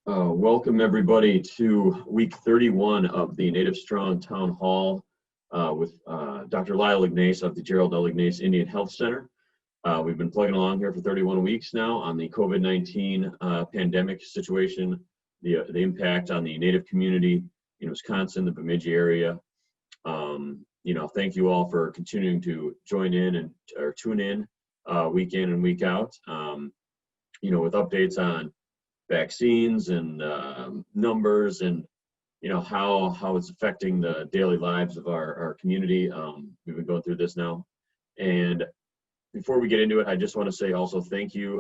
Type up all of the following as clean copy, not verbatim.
Welcome everybody to week 31 of the Native Strong Town Hall with Dr. Lyle Ignace of the Gerald L. Ignace Indian Health Center. We've been plugging along here for 31 weeks now on the COVID-19 pandemic situation, the impact on the Native community in Wisconsin, the Bemidji area. Thank you all for continuing to join in or tune in week in and week out. With updates on vaccines and numbers and how it's affecting the daily lives of our community. We've been going through this now, and before we get into it, I just want to say also thank you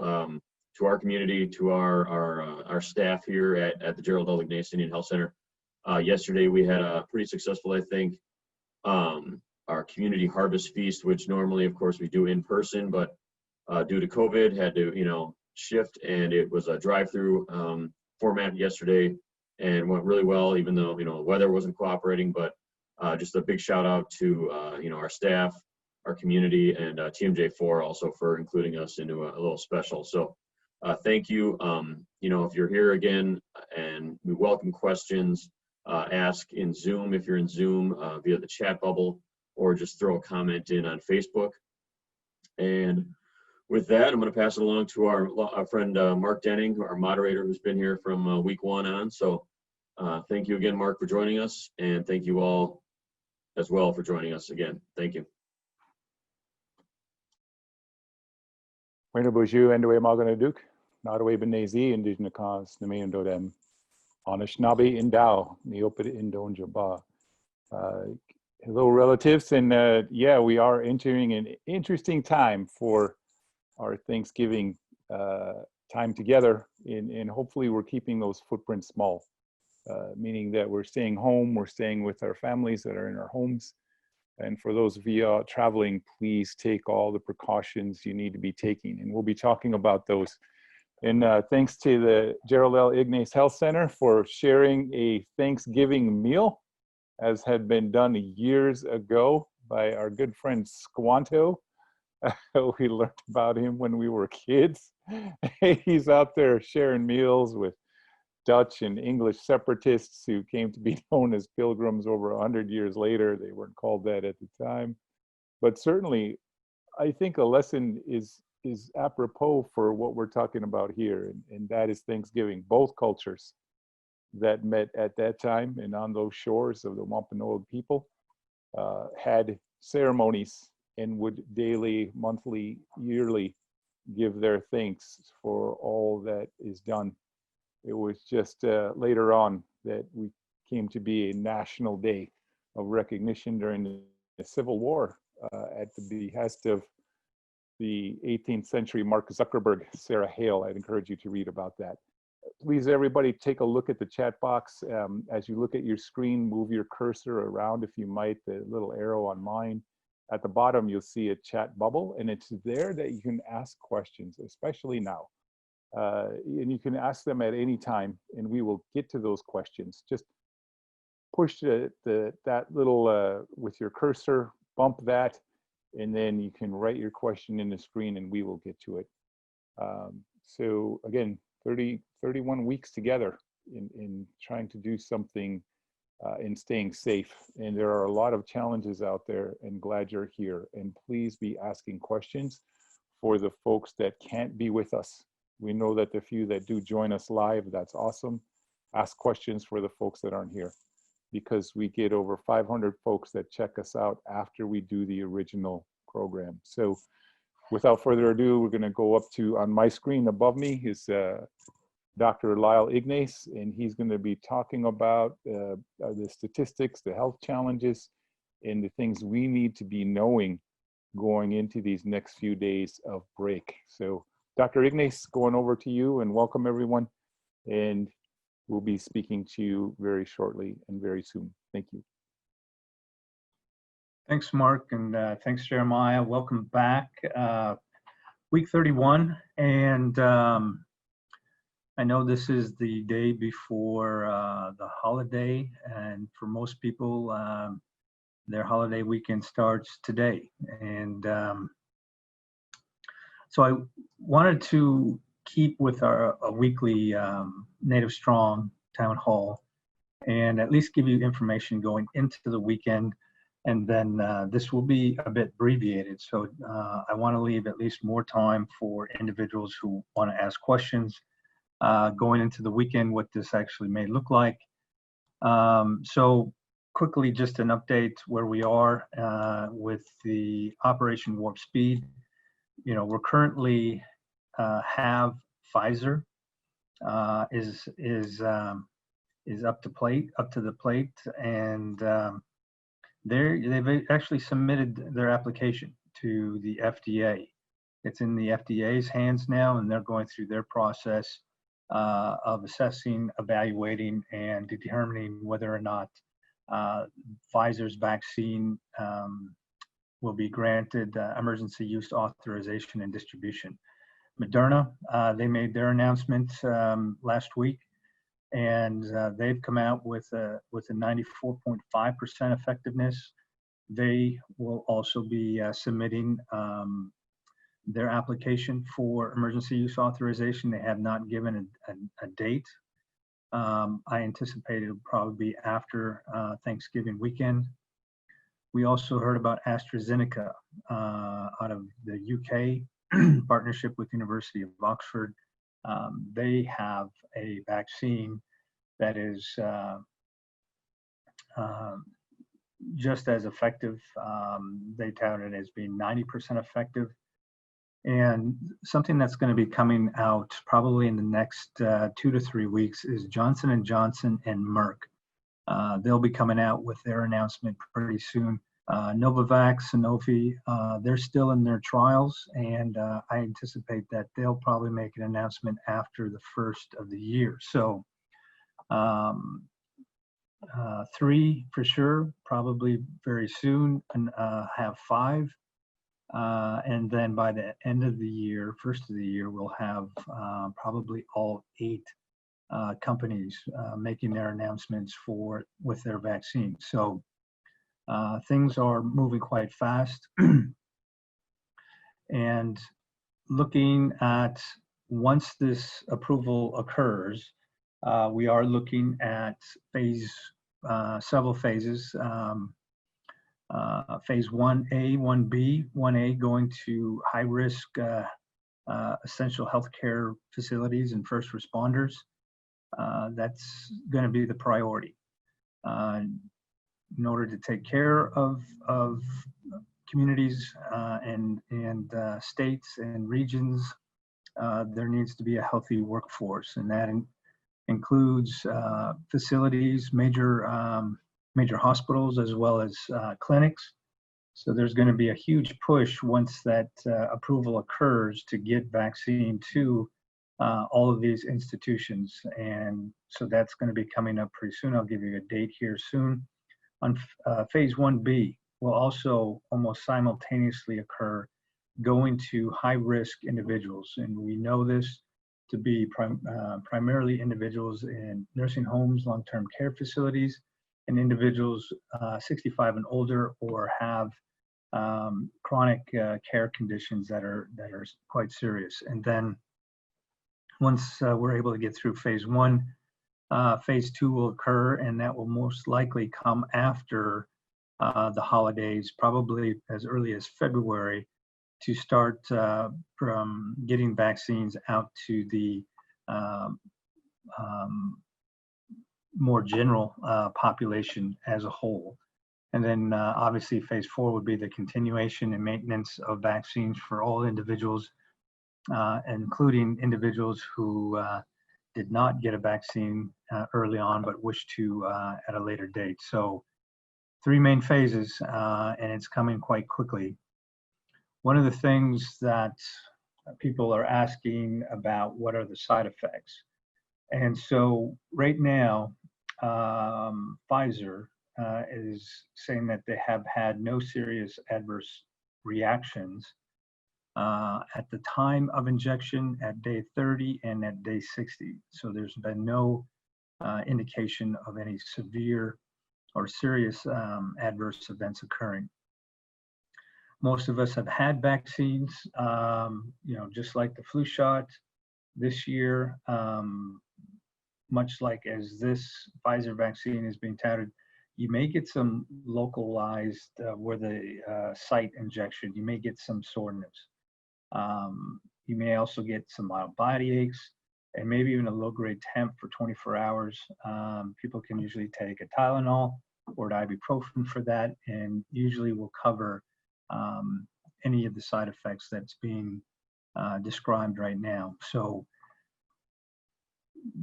to our community, to our staff here at the Gerald L. Ignace Indian Health Center. Yesterday we had a pretty successful, I think, our community harvest feast, which normally of course we do in person, but due to COVID had to shift, and it was a drive-through format yesterday and went really well, even though the weather wasn't cooperating. But just a big shout out to our staff, our community, and TMJ4 also for including us into a little special. So thank you. If you're here again, and we welcome questions, ask in Zoom if you're in Zoom via the chat bubble, or just throw a comment in on Facebook. And with that, I'm going to pass it along to our friend Mark Denning, our moderator, who's been here from week one on. So thank you again, Mark, for joining us, and thank you all as well for joining us again. Thank you. Bueno, bonjour, Endoe Maganaduk, Nadawe Benezi, Indigenous Cause, Name Dodem, Anishinaabe Indao, Neopid Indonjaba. Hello, relatives, and yeah, we are entering an interesting time for our Thanksgiving time together, and hopefully we're keeping those footprints small, meaning that we're staying home, we're staying with our families that are in our homes. And for those of you traveling, please take all the precautions you need to be taking, and we'll be talking about those. And thanks to the Gerald L. Ignace Health Center for sharing a Thanksgiving meal, as had been done years ago by our good friend Squanto. We learned about him when we were kids. He's out there sharing meals with Dutch and English separatists who came to be known as pilgrims over 100 years later. They weren't called that at the time. But certainly, I think a lesson is apropos for what we're talking about here, and that is Thanksgiving. Both cultures that met at that time and on those shores of the Wampanoag people had ceremonies and would daily, monthly, yearly give their thanks for all that is done. It was just later on that we came to be a national day of recognition during the Civil War at the behest of the 18th century Mark Zuckerberg, Sarah Hale. I'd encourage you to read about that. Please, everybody, take a look at the chat box. As you look at your screen, move your cursor around, if you might, the little arrow on mine. At the bottom, you'll see a chat bubble, and it's there that you can ask questions, especially now. And you can ask them at any time, and we will get to those questions. Just push that little, with your cursor, bump that, and then you can write your question in the screen, and we will get to it. So again, 31 weeks together in trying to do something in staying safe. And there are a lot of challenges out there, and glad you're here. And please be asking questions for the folks that can't be with us. We know that the few that do join us live, that's awesome. Ask questions for the folks that aren't here, because we get over 500 folks that check us out after we do the original program. So without further ado, we're gonna go up to, on my screen above me is Dr. Lyle Ignace, and he's going to be talking about the statistics, the health challenges, and the things we need to be knowing going into these next few days of break. So Dr. Ignace, going over to you, and welcome everyone. And we'll be speaking to you very shortly and very soon. Thank you. Thanks, Mark, and thanks, Jeremiah. Welcome back. Week 31, and I know this is the day before the holiday, and for most people, their holiday weekend starts today. And so I wanted to keep with our a weekly Native Strong town hall and at least give you information going into the weekend. And then this will be a bit abbreviated. So I want to leave at least more time for individuals who want to ask questions going into the weekend, what this actually may look like. So quickly, just an update where we are with the Operation Warp Speed. You know, we're currently have Pfizer is up to the plate, and they've actually submitted their application to the FDA. It's in the FDA's hands now, and they're going through their process of assessing, evaluating, and determining whether or not Pfizer's vaccine will be granted emergency use authorization and distribution. Moderna, they made their announcement last week, and they've come out with a 94.5% effectiveness. They will also be submitting their application for emergency use authorization. They have not given a date. I anticipate it'll probably be after Thanksgiving weekend. We also heard about AstraZeneca out of the UK, partnership with University of Oxford. They have a vaccine that is just as effective. They tout it as being 90% effective. And something that's going to be coming out probably in the next 2 to 3 weeks is Johnson & Johnson and Merck. They'll be coming out with their announcement pretty soon. Novavax, Sanofi, they're still in their trials, and I anticipate that they'll probably make an announcement after the first of the year. So 3 for sure, probably very soon, and have 5. And then by the end of the year, first of the year, we'll have probably all 8 companies making their announcements with their vaccine. So things are moving quite fast. And looking at once this approval occurs, we are looking at several phases. Phase 1A, 1B, 1A going to high-risk essential healthcare facilities and first responders. That's going to be the priority. In order to take care of communities and states and regions, there needs to be a healthy workforce, and that includes facilities, major hospitals, as well as clinics. So there's going to be a huge push once that approval occurs to get vaccine to all of these institutions. And so that's going to be coming up pretty soon. I'll give you a date here soon. On phase 1B will also almost simultaneously occur going to high-risk individuals. And we know this to be primarily individuals in nursing homes, long-term care facilities, and individuals 65 and older or have chronic care conditions that are quite serious. And then once we're able to get through phase 1, phase 2 will occur, and that will most likely come after the holidays, probably as early as February, to start from getting vaccines out to the more general population as a whole. And then obviously phase 4 would be the continuation and maintenance of vaccines for all individuals, including individuals who did not get a vaccine early on but wish to at a later date. So 3 main phases, and it's coming quite quickly. One of the things that people are asking about, what are the side effects? And so right now, Pfizer is saying that they have had no serious adverse reactions at the time of injection, at day 30, and at day 60. So there's been no indication of any severe or serious adverse events occurring. Most of us have had vaccines, just like the flu shot. this year, much like as this Pfizer vaccine is being touted, you may get some localized where the site injection, you may get some soreness. You may also get some mild body aches and maybe even a low-grade temp for 24 hours. People can usually take a Tylenol or an ibuprofen for that, and usually will cover any of the side effects that's being described right now. So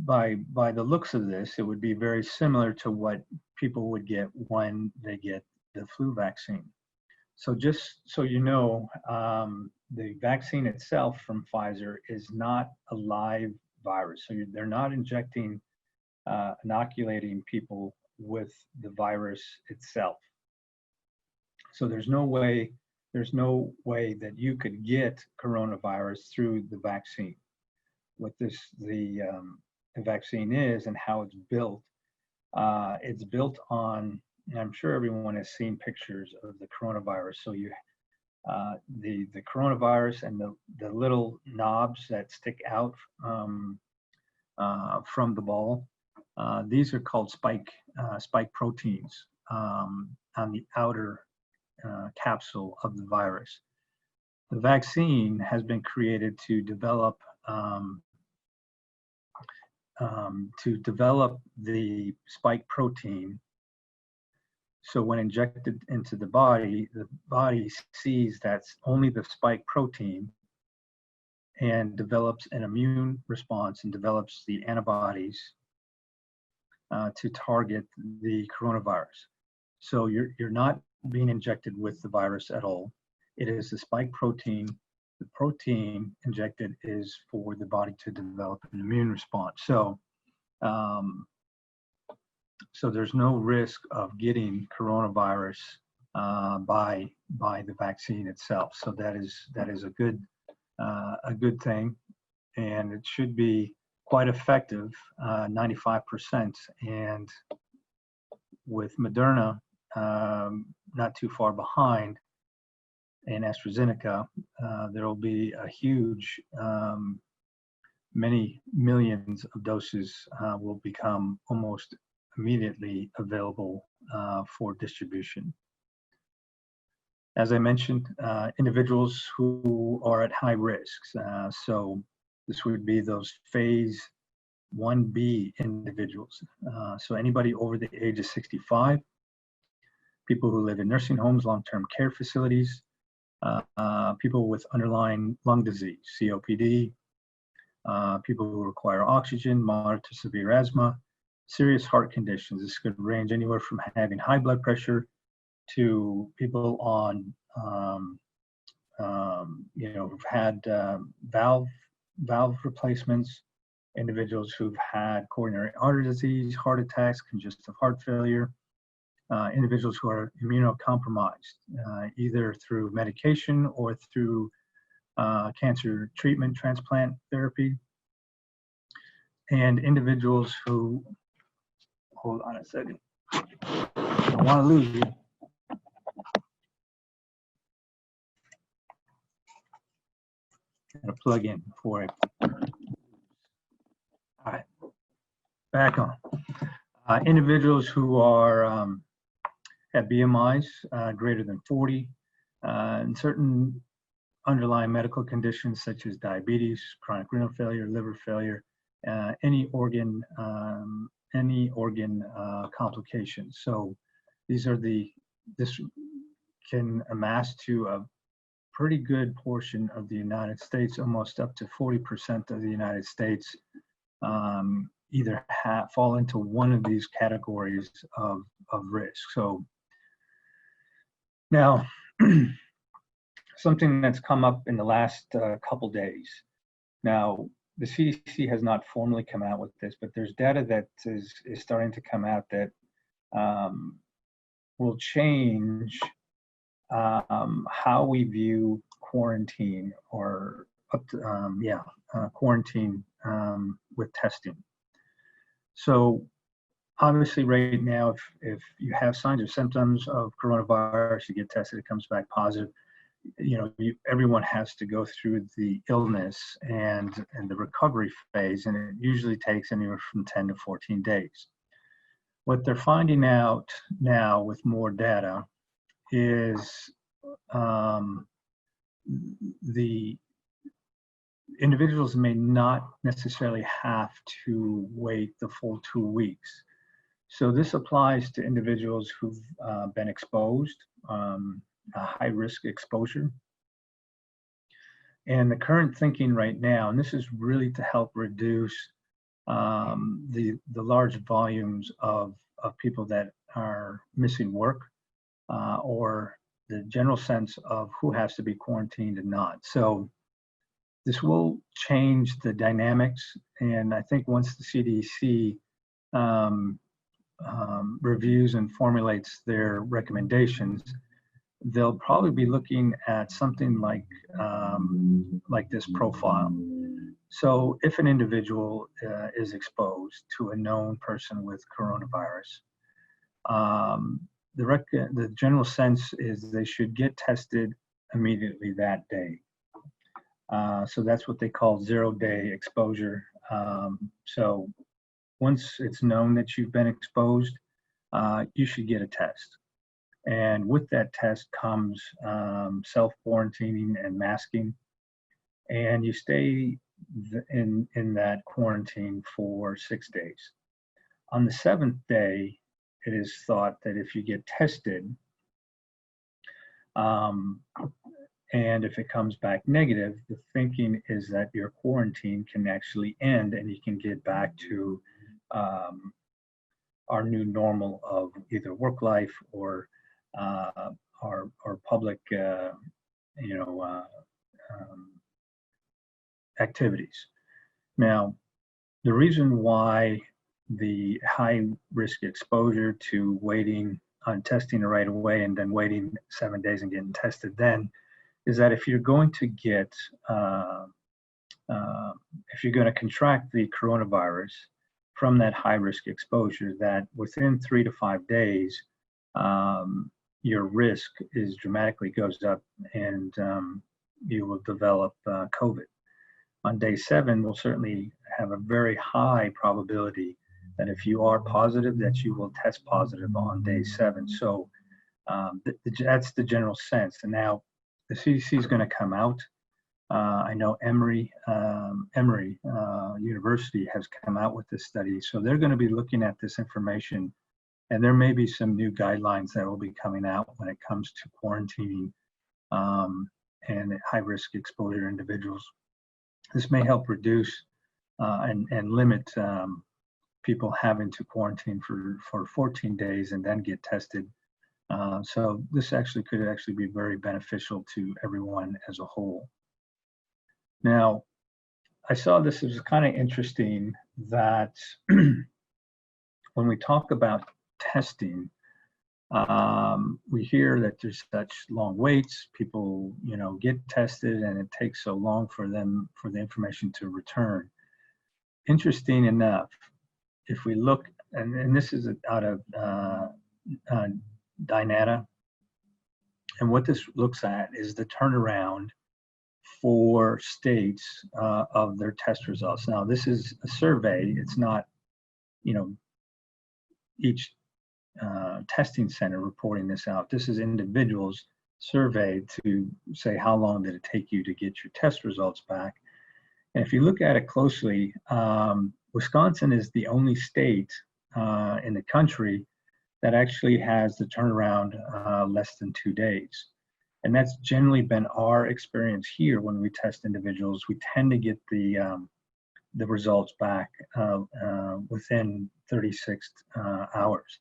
by the looks of this, it would be very similar to what people would get when they get the flu vaccine. So just so you know, the vaccine itself from Pfizer is not a live virus. So they're not injecting, inoculating people with the virus itself. So there's no way that you could get coronavirus through the vaccine. What the vaccine is and how it's built on, and I'm sure everyone has seen pictures of the coronavirus. So you, the coronavirus and the little knobs that stick out from the ball, these are called spike proteins on the outer capsule of the virus. The vaccine has been created to develop the spike protein. So when injected into the body sees that's only the spike protein and develops an immune response and develops the antibodies to target the coronavirus. So you're not being injected with the virus at all. It is the spike protein. The protein injected is for the body to develop an immune response. So there's no risk of getting coronavirus by the vaccine itself. So that is a good thing, and it should be quite effective, 95%. And with Moderna not too far behind, and AstraZeneca, there will be a huge, many millions of doses will become almost immediately available for distribution. As I mentioned, individuals who are at high risks. So this would be those phase 1B individuals. So anybody over the age of 65, people who live in nursing homes, long-term care facilities, people with underlying lung disease, COPD, people who require oxygen, moderate to severe asthma, serious heart conditions. This could range anywhere from having high blood pressure to people on, who've had valve replacements, individuals who've had coronary artery disease, heart attacks, congestive heart failure, individuals who are immunocompromised, either through medication or through cancer treatment, transplant therapy, and individuals who, hold on a second, I don't want to lose you. I'm gonna plug in before I, all right, back on. Individuals who are have BMIs greater than 40, and certain underlying medical conditions such as diabetes, chronic renal failure, liver failure, any organ complications. So these are this can amass to a pretty good portion of the United States, almost up to 40% of the United States either fall into one of these categories of risk. So now, something that's come up in the last couple days. Now, the CDC has not formally come out with this, but there's data that is starting to come out that will change how we view quarantine, or quarantine with testing. So obviously right now, if you have signs or symptoms of coronavirus, you get tested, it comes back positive, everyone has to go through the illness and the recovery phase, and it usually takes anywhere from 10 to 14 days. What they're finding out now with more data is the individuals may not necessarily have to wait the full 2 weeks. So this applies to individuals who've been exposed, a high-risk exposure. And the current thinking right now, and this is really to help reduce the large volumes of people that are missing work, or the general sense of who has to be quarantined and not. So this will change the dynamics. And I think once the CDC reviews and formulates their recommendations, they'll probably be looking at something like this profile. So if an individual is exposed to a known person with coronavirus, the general sense is they should get tested immediately that day. So that's what they call 0-day exposure. So once it's known that you've been exposed, you should get a test. And with that test comes self-quarantining and masking. And you stay in that quarantine for 6 days. On the 7th day, it is thought that if you get tested, and if it comes back negative, the thinking is that your quarantine can actually end and you can get back to our new normal of either work life or our public, activities. Now, the reason why the high risk exposure to waiting on testing right away and then waiting 7 days and getting tested then is that if you're going to get, if you're going to contract the coronavirus from that high risk exposure, that within 3 to 5 days, your risk is dramatically goes up and you will develop COVID. On day 7, we'll certainly have a very high probability that if you are positive, that you will test positive on day 7. So that's the general sense. And now the CDC is going to come out. I know Emory University has come out with this study. So they're going to be looking at this information, and there may be some new guidelines that will be coming out when it comes to quarantining and high-risk exposure individuals. This may help reduce and limit people having to quarantine for 14 days and then get tested. So this could actually be very beneficial to everyone as a whole. Now, I saw this as kind of interesting that when we talk about testing, we hear that there's such long waits. People, get tested, and it takes so long for the information to return. Interesting enough, if we look, and this is out of Dynata, and what this looks at is the turnaround for states of their test results. Now, this is a survey. It's not, each testing center reporting this out. This is individuals surveyed to say how long did it take you to get your test results back. And if you look at it closely, Wisconsin is the only state in the country that actually has the turnaround less than 2 days. And that's generally been our experience here when we test individuals. We tend to get the results back within 36 hours.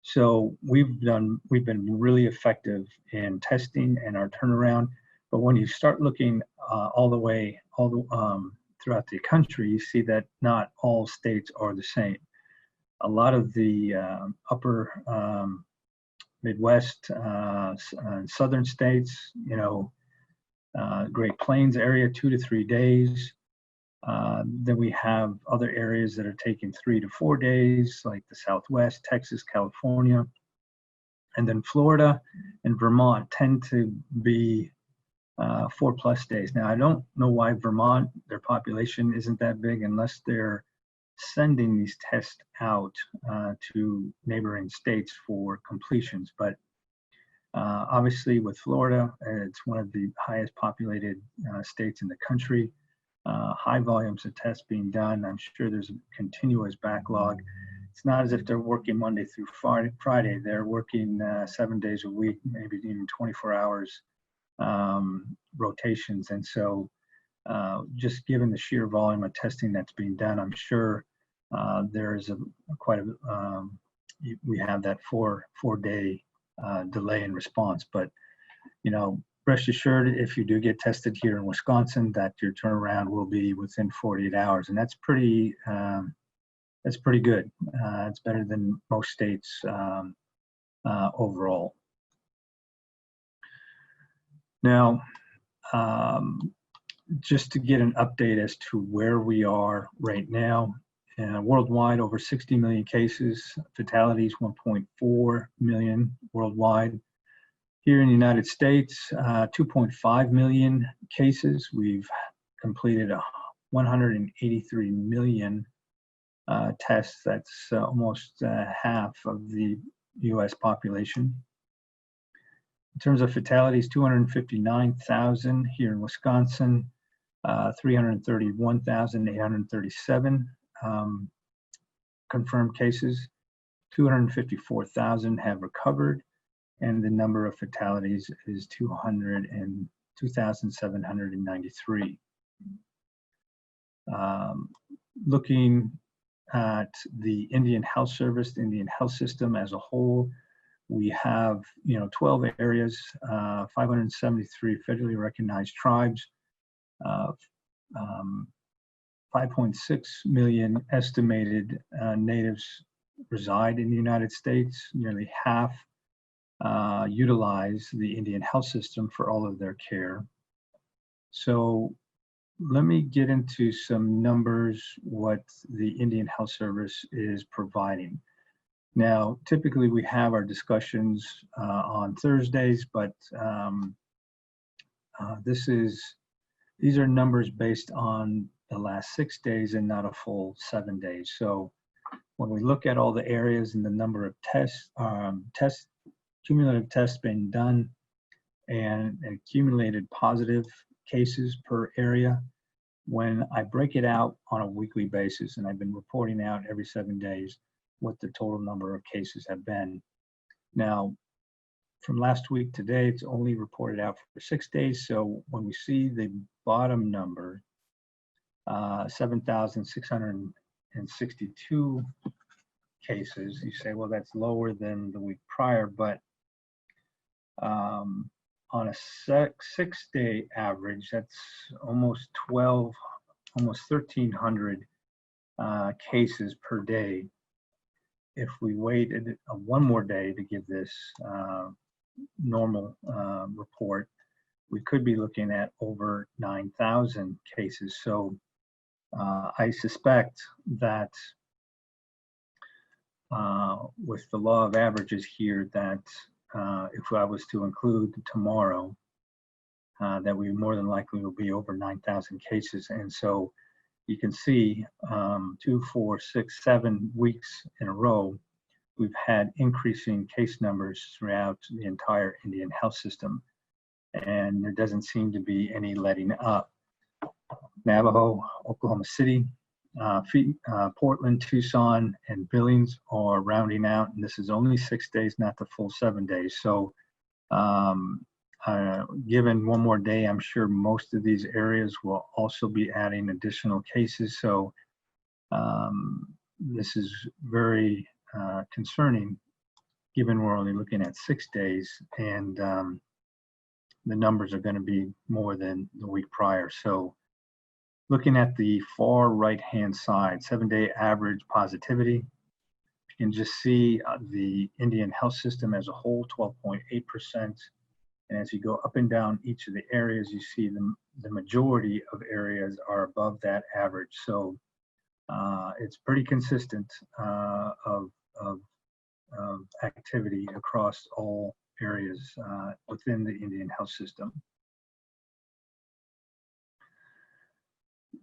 So we've been really effective in testing and our turnaround. But when you start looking throughout the country, you see that not all states are the same. A lot of the upper Midwest, southern states, Great Plains area, 2 to 3 days. Then we have other areas that are taking 3 to 4 days, like the Southwest, Texas, California. And then Florida and Vermont tend to be 4+ days. Now, I don't know why Vermont, their population isn't that big unless they're sending these tests out to neighboring states for completions. But obviously with Florida, it's one of the highest populated states in the country. High volumes of tests being done. I'm sure there's a continuous backlog. It's not as if they're working Monday through Friday. They're working 7 days a week, maybe even 24 hours rotations. And so just given the sheer volume of testing that's being done, I'm sure there is we have that four-day delay in response. But, you know, rest assured, if you do get tested here in Wisconsin, that your turnaround will be within 48 hours. And that's pretty good. It's better than most states overall. Now, just to get an update as to where we are right now, worldwide, over 60 million cases, fatalities 1.4 million worldwide. Here in the United States, 2.5 million cases. We've completed 183 million tests. That's almost half of the US population. In terms of fatalities, 259,000 here in Wisconsin, 331,837 confirmed cases, 254,000 have recovered, and the number of fatalities is 2,793. Looking at the Indian Health Service, the Indian Health System as a whole, we have 12 areas, 573 federally recognized tribes, 5.6 million estimated natives reside in the United States. Nearly half utilize the Indian Health System for all of their care. So let me get into some numbers, what the Indian Health Service is providing. Now, typically we have our discussions on Thursdays, but these are numbers based on the last 6 days and not a full 7 days. So when we look at all the areas and the number of cumulative tests being done and accumulated positive cases per area, when I break it out on a weekly basis, and I've been reporting out every 7 days what the total number of cases have been. Now, from last week to today, it's only reported out for 6 days. So when we see the bottom number, 7,662 cases, you say, well, that's lower than the week prior, but on a 6-day average, that's almost 1,300 cases per day. If we waited one more day to give this normal report, we could be looking at over 9,000 cases. So I suspect that with the law of averages here, that if I was to include tomorrow, that we more than likely will be over 9,000 cases. And so you can see 2, 4, 6, 7 weeks in a row, we've had increasing case numbers throughout the entire Indian Health System. And there doesn't seem to be any letting up. Navajo, Oklahoma City, Portland, Tucson, and Billings are rounding out, and this is only 6 days, not the full 7 days. So given one more day, I'm sure most of these areas will also be adding additional cases. So this is very concerning, given we're only looking at 6 days, and the numbers are going to be more than the week prior. So looking at the far right-hand side, 7-day average positivity, you can just see the Indian Health System as a whole, 12.8%. And as you go up and down each of the areas, you see the majority of areas are above that average. So it's pretty consistent of activity across all areas within the Indian Health System.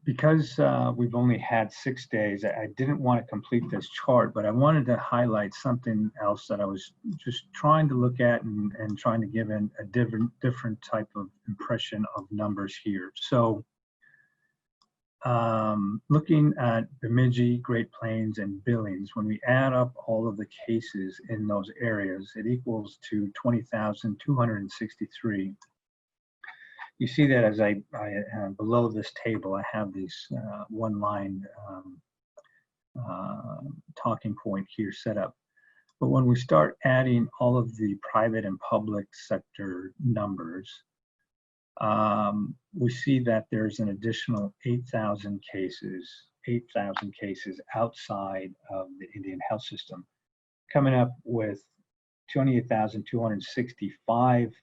Because we've only had 6 days, I didn't want to complete this chart, but I wanted to highlight something else that I was just trying to look at and trying to give a different type of impression of numbers here. So looking at Bemidji, Great Plains, and Billings, when we add up all of the cases in those areas, it equals to 20,263. You see that as I below this table, I have this one-line talking point here set up. But when we start adding all of the private and public sector numbers, we see that there's an additional 8,000 cases outside of the Indian health system, coming up with 28,265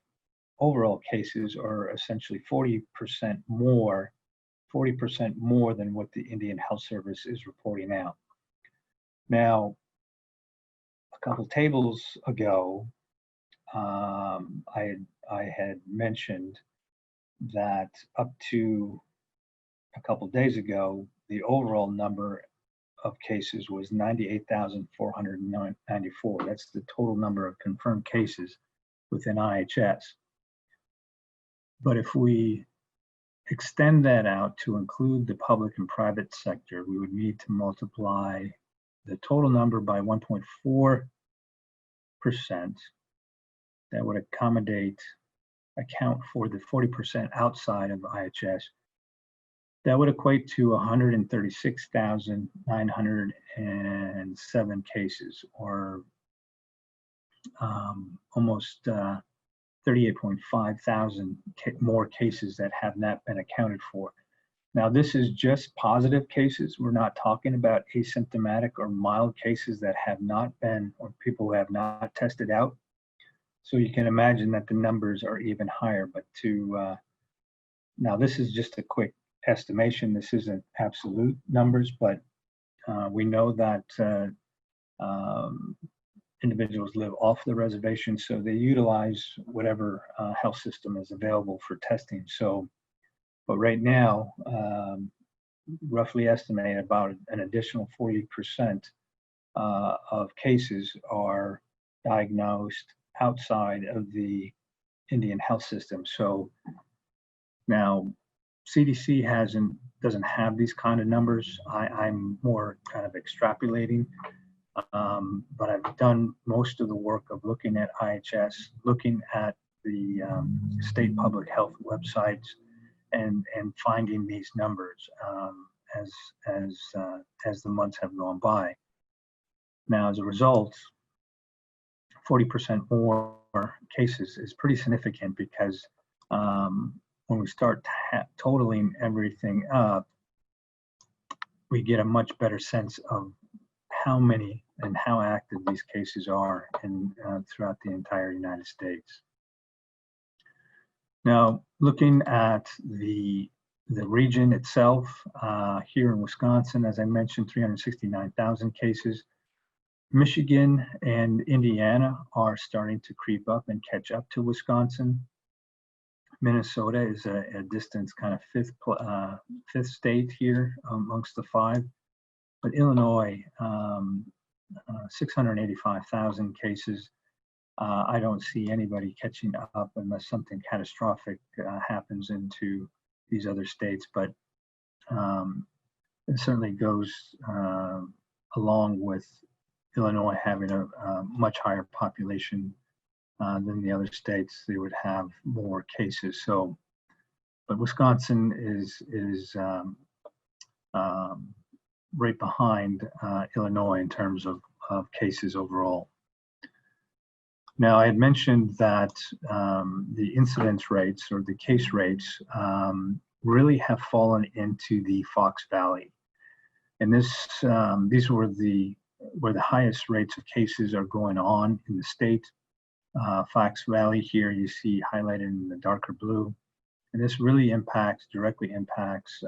overall cases, are essentially 40% more than what the Indian Health Service is reporting out. Now, a couple tables ago, I had mentioned that up to a couple days ago, the overall number of cases was 98,494. That's the total number of confirmed cases within IHS. But if we extend that out to include the public and private sector, we would need to multiply the total number by 1.4%. That would account for the 40% outside of IHS. That would equate to 136,907 cases, or almost 38.5 thousand more cases that have not been accounted for. Now, this is just positive cases. We're not talking about asymptomatic or mild cases that have not been, or people who have not tested out. So you can imagine that the numbers are even higher. But now this is just a quick estimation. This isn't absolute numbers, but we know that individuals live off the reservation, so they utilize whatever health system is available for testing. So, but right now, roughly estimate about an additional 40% of cases are diagnosed outside of the Indian health system. So now CDC doesn't have these kind of numbers. I'm more kind of extrapolating. But I've done most of the work of looking at IHS, looking at the state public health websites, and finding these numbers as the months have gone by. Now, as a result, 40% more cases is pretty significant, because when we start totaling everything up, we get a much better sense of how many and how active these cases are throughout the entire United States. Now, looking at the region itself, here in Wisconsin, as I mentioned, 369,000 cases. Michigan and Indiana are starting to creep up and catch up to Wisconsin. Minnesota is a distant kind of fifth state here amongst the 5. But Illinois, 685,000 cases. I don't see anybody catching up unless something catastrophic happens into these other states. But it certainly goes along with Illinois having a much higher population than the other states. They would have more cases. So, but Wisconsin is right behind Illinois in terms of cases overall. Now, I had mentioned that the incidence rates, or the case rates, really have fallen into the Fox Valley. And these were where the highest rates of cases are going on in the state. Fox Valley here you see highlighted in the darker blue. And this really directly impacts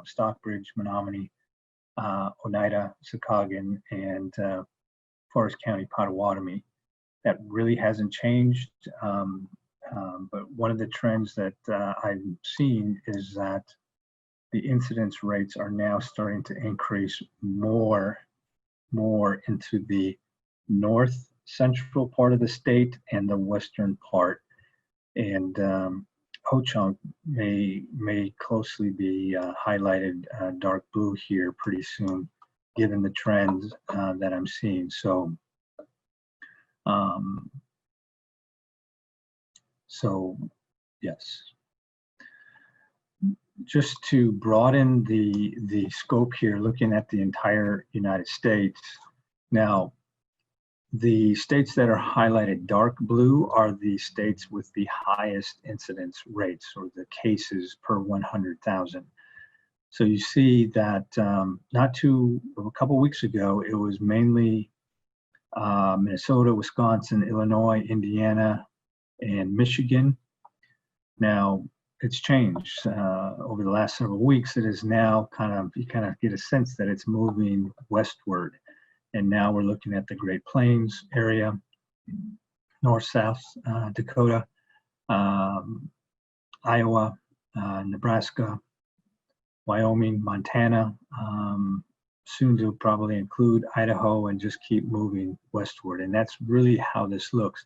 Stockbridge, Menominee, Oneida, Saucoggan, and Forest County, Pottawatomie. That really hasn't changed. But one of the trends that I've seen is that the incidence rates are now starting to increase more into the north central part of the state and the western part. And Ho-Chunk may closely be highlighted dark blue here pretty soon, given the trends that I'm seeing. So yes. Just to broaden the scope here, looking at the entire United States. Now, the states that are highlighted dark blue are the states with the highest incidence rates, or the cases per 100,000. So you see that a couple weeks ago, it was mainly Minnesota, Wisconsin, Illinois, Indiana, and Michigan. Now, it's changed over the last several weeks. It is now you kind of get a sense that it's moving westward. And now we're looking at the Great Plains area, north, south Dakota, Iowa, Nebraska, Wyoming, Montana, soon to probably include Idaho, and just keep moving westward. And that's really how this looks.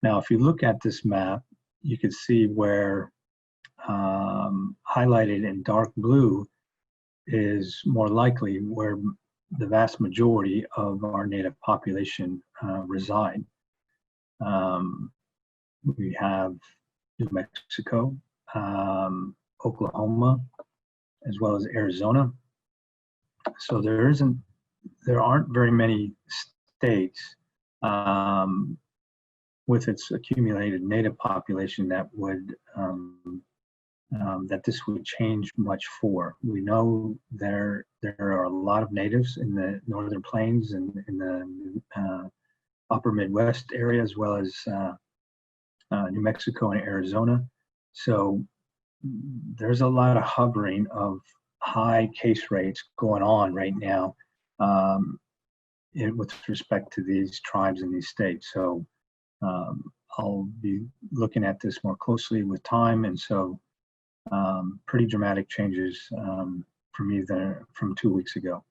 Now, if you look at this map, you can see where highlighted in dark blue is more likely where the vast majority of our native population reside. We have New Mexico, Oklahoma, as well as Arizona. So there aren't very many states with its accumulated native population that would that this would change much for. We know there are a lot of natives in the northern plains and in the upper Midwest area, as well as New Mexico and Arizona. So there's a lot of hovering of high case rates going on right now with respect to these tribes in these states. So I'll be looking at this more closely with time, and so pretty dramatic changes for me from 2 weeks ago.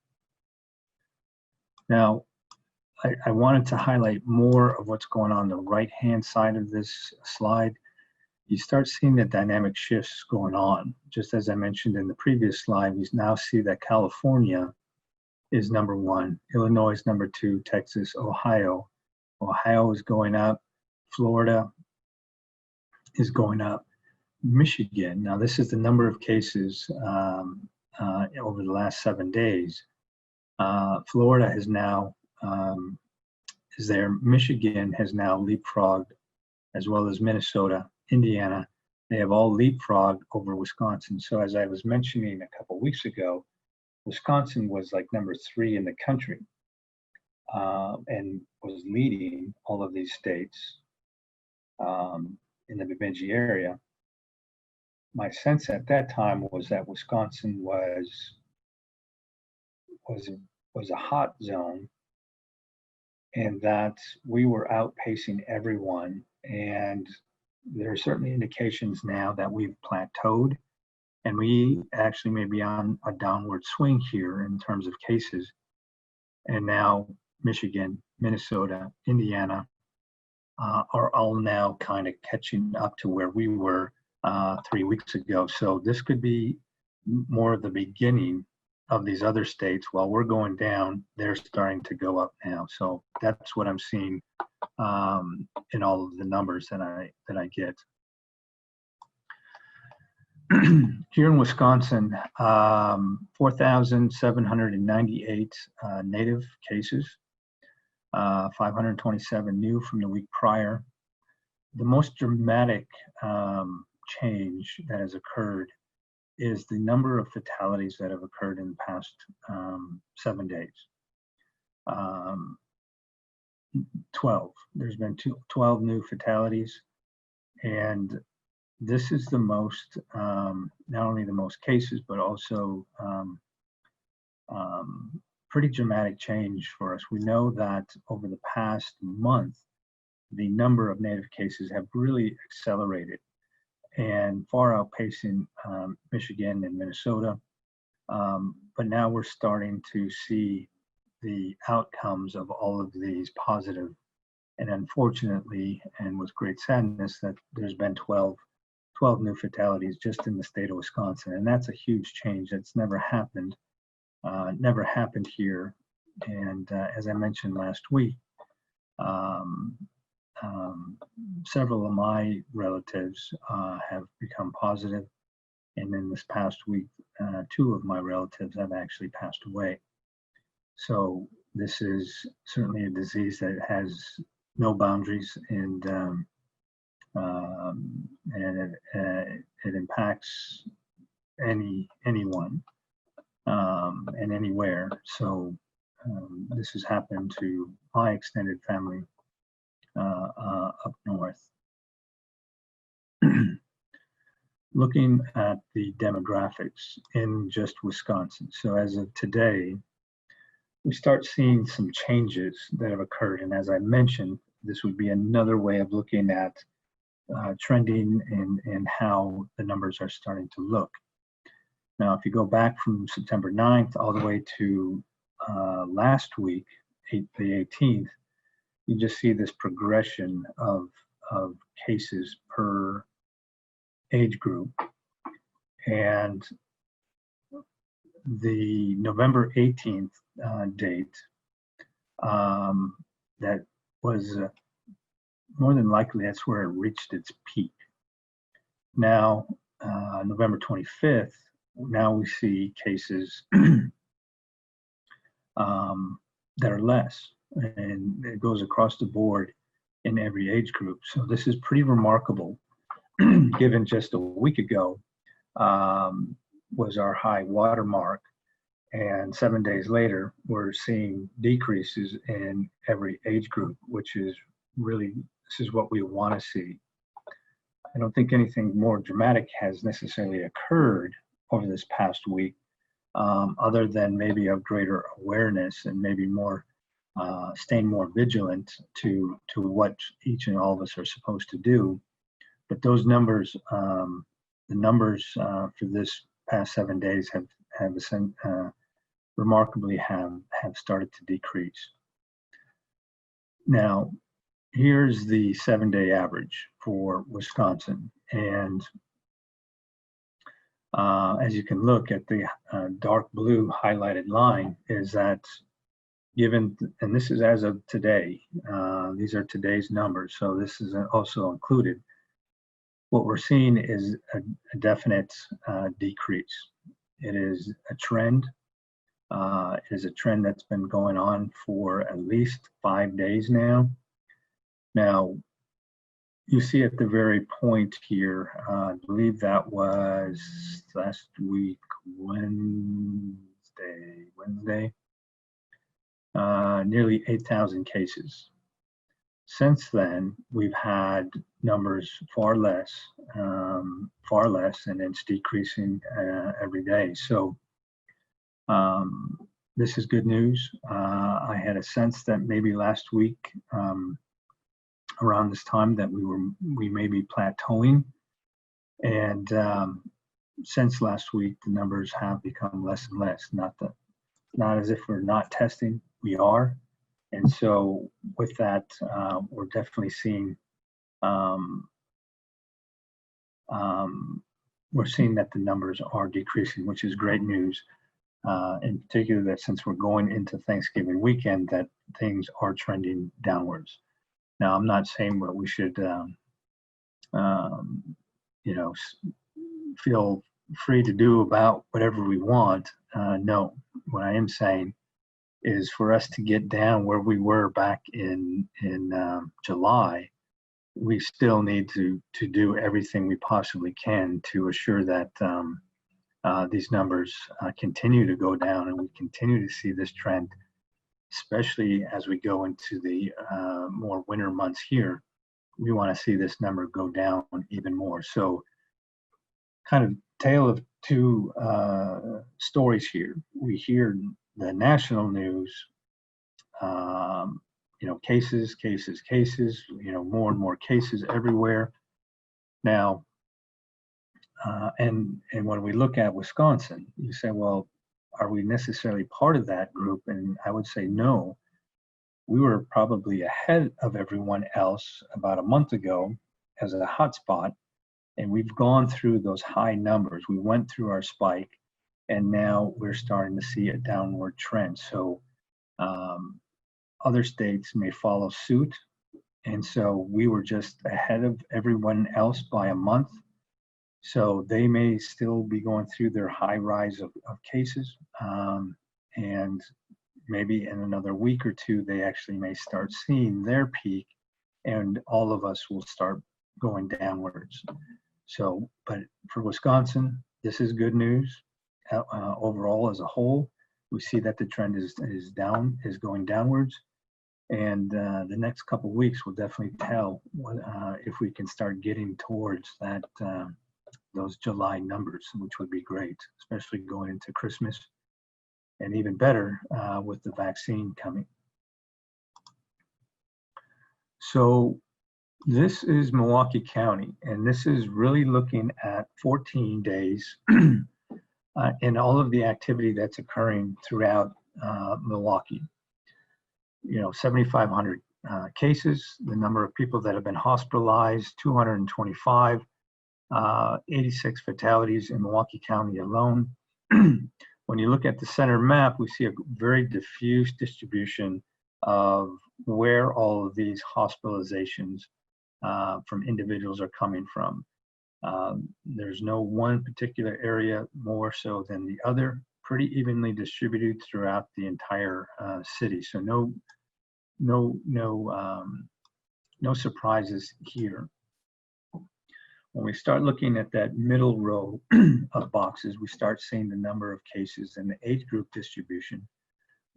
Now, I wanted to highlight more of what's going on the right-hand side of this slide. You start seeing the dynamic shifts going on. Just as I mentioned in the previous slide, we now see that California is number 1, Illinois is number 2, Texas, Ohio. Ohio is going up, Florida is going up. Michigan, now this is the number of cases over the last 7 days. Florida is now is there. Michigan has now leapfrogged, as well as Minnesota, Indiana. They have all leapfrogged over Wisconsin. So as I was mentioning a couple weeks ago, Wisconsin was like number 3 in the country and was leading all of these states in the Bemidji area. My sense at that time was that Wisconsin was a hot zone, and that we were outpacing everyone. And there are certainly indications now that we've plateaued, and we actually may be on a downward swing here in terms of cases. And now Michigan, Minnesota, Indiana are all now kind of catching up to where we were 3 weeks ago. So this could be more of the beginning of these other states. While we're going down, they're starting to go up now. So that's what I'm seeing in all of the numbers that I get. Here in Wisconsin, 4,798 native cases, 527 new from the week prior. The most dramatic change that has occurred is the number of fatalities that have occurred in the past 7 days. 12. There's been 12 new fatalities, and this is the most, not only the most cases, but also pretty dramatic change for us. We know that over the past month, the number of native cases have really accelerated. and far outpacing Michigan and Minnesota. But now we're starting to see the outcomes of all of these positive, and unfortunately, and with great sadness, that there's been 12 new fatalities just in the state of Wisconsin. And that's a huge change. That's never happened here. And as I mentioned last week, several of my relatives have become positive. And in this past week, 2 of my relatives have actually passed away. So this is certainly a disease that has no boundaries, and it impacts anyone and anywhere. So this has happened to my extended family up north. Looking at the demographics in just Wisconsin. So as of today, we start seeing some changes that have occurred. And as I mentioned, this would be another way of looking at trending and how the numbers are starting to look. Now, if you go back from September 9th all the way to last week, the 18th, you just see this progression of cases per age group. And the November 18th date, that was more than likely, that's where it reached its peak. Now, November 25th, now we see cases that are less, and it goes across the board in every age group. So this is pretty remarkable, given just a week ago was our high watermark, and 7 days later, we're seeing decreases in every age group, which is really, this is what we want to see. I don't think anything more dramatic has necessarily occurred over this past week, other than maybe a greater awareness and maybe more staying more vigilant to what each and all of us are supposed to do. But those numbers, the numbers for this past 7 days have remarkably have started to decrease. Now, here's the 7-day average for Wisconsin. And as you can look at the dark blue highlighted line, is that given, and this is as of today, these are today's numbers, so this is also included. What we're seeing is a definite decrease. It is a trend. It is a trend that's been going on for at least 5 days now. Now, you see at the very point here, I believe that was last week, Wednesday, nearly 8,000 cases. Since then, we've had numbers far less, and it's decreasing every day. So this is good news. I had a sense that maybe last week, around this time, that we may be plateauing, and since last week, the numbers have become less and less. Not as if we're not testing, we are. And so with that, we're definitely seeing, we're seeing that the numbers are decreasing, which is great news. In particular, that since we're going into Thanksgiving weekend, that things are trending downwards. Now, I'm not saying what we should, feel free to do about whatever we want. No, what I am saying is for us to get down where we were back in July, we still need to do everything we possibly can to assure that these numbers continue to go down, and we continue to see this trend, especially as we go into the more winter months here. We want to see this number go down even more. So kind of tale of two stories here. We hear the national news, cases, more and more cases everywhere. Now, And when we look at Wisconsin, you say, well, are we necessarily part of that group? And I would say no. We were probably ahead of everyone else about a month ago as a hotspot, and we've gone through those high numbers. We went through our spike, and now we're starting to see a downward trend. So other states may follow suit, and so we were just ahead of everyone else by a month. So they may still be going through their high rise of cases, and maybe in another week or two, they actually may start seeing their peak, and all of us will start going downwards. So, but for Wisconsin, this is good news. Overall, as a whole, we see that the trend is going downwards, and the next couple of weeks will definitely tell if we can start getting towards that those July numbers, which would be great, especially going into Christmas, and even better with the vaccine coming. So this is Milwaukee County, and this is really looking at 14 days and all of the activity that's occurring throughout Milwaukee. 7,500 cases, the number of people that have been hospitalized, 225, 86 fatalities in Milwaukee County alone. When you look at the center map, we see a very diffuse distribution of where all of these hospitalizations from individuals are coming from. There's no one particular area more so than the other, pretty evenly distributed throughout the entire city. So no surprises here. When we start looking at that middle row of boxes, we start seeing the number of cases and the age group distribution.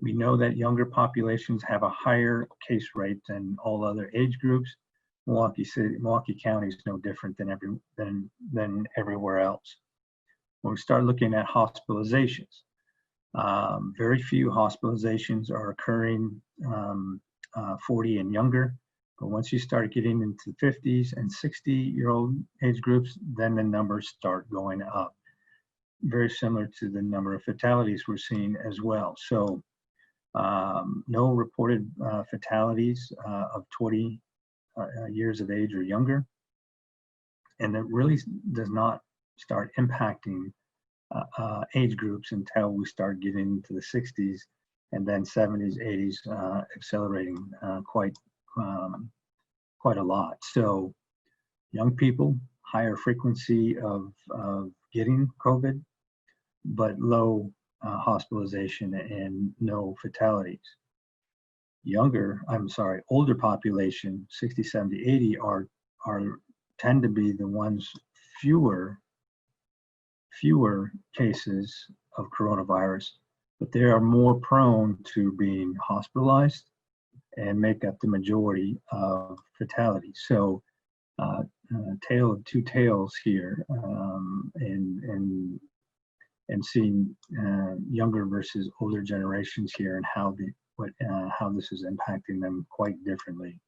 We know that younger populations have a higher case rate than all other age groups. Milwaukee County is no different than everywhere else. When we start looking at hospitalizations, very few hospitalizations are occurring 40 and younger. But once you start getting into the 50s and 60-year-old age groups, then the numbers start going up. Very similar to the number of fatalities we're seeing as well. So no reported fatalities of 20 years of age or younger. And it really does not start impacting age groups until we start getting into the 60s and then 70s, 80s, accelerating quite a lot. So young people, higher frequency of getting COVID, but low hospitalization and no fatalities. Older population, 60, 70, 80 tend to be the ones fewer cases of coronavirus, but they are more prone to being hospitalized and make up the majority of fatalities. So tale of two tales here, and seeing younger versus older generations here and how this is impacting them quite differently.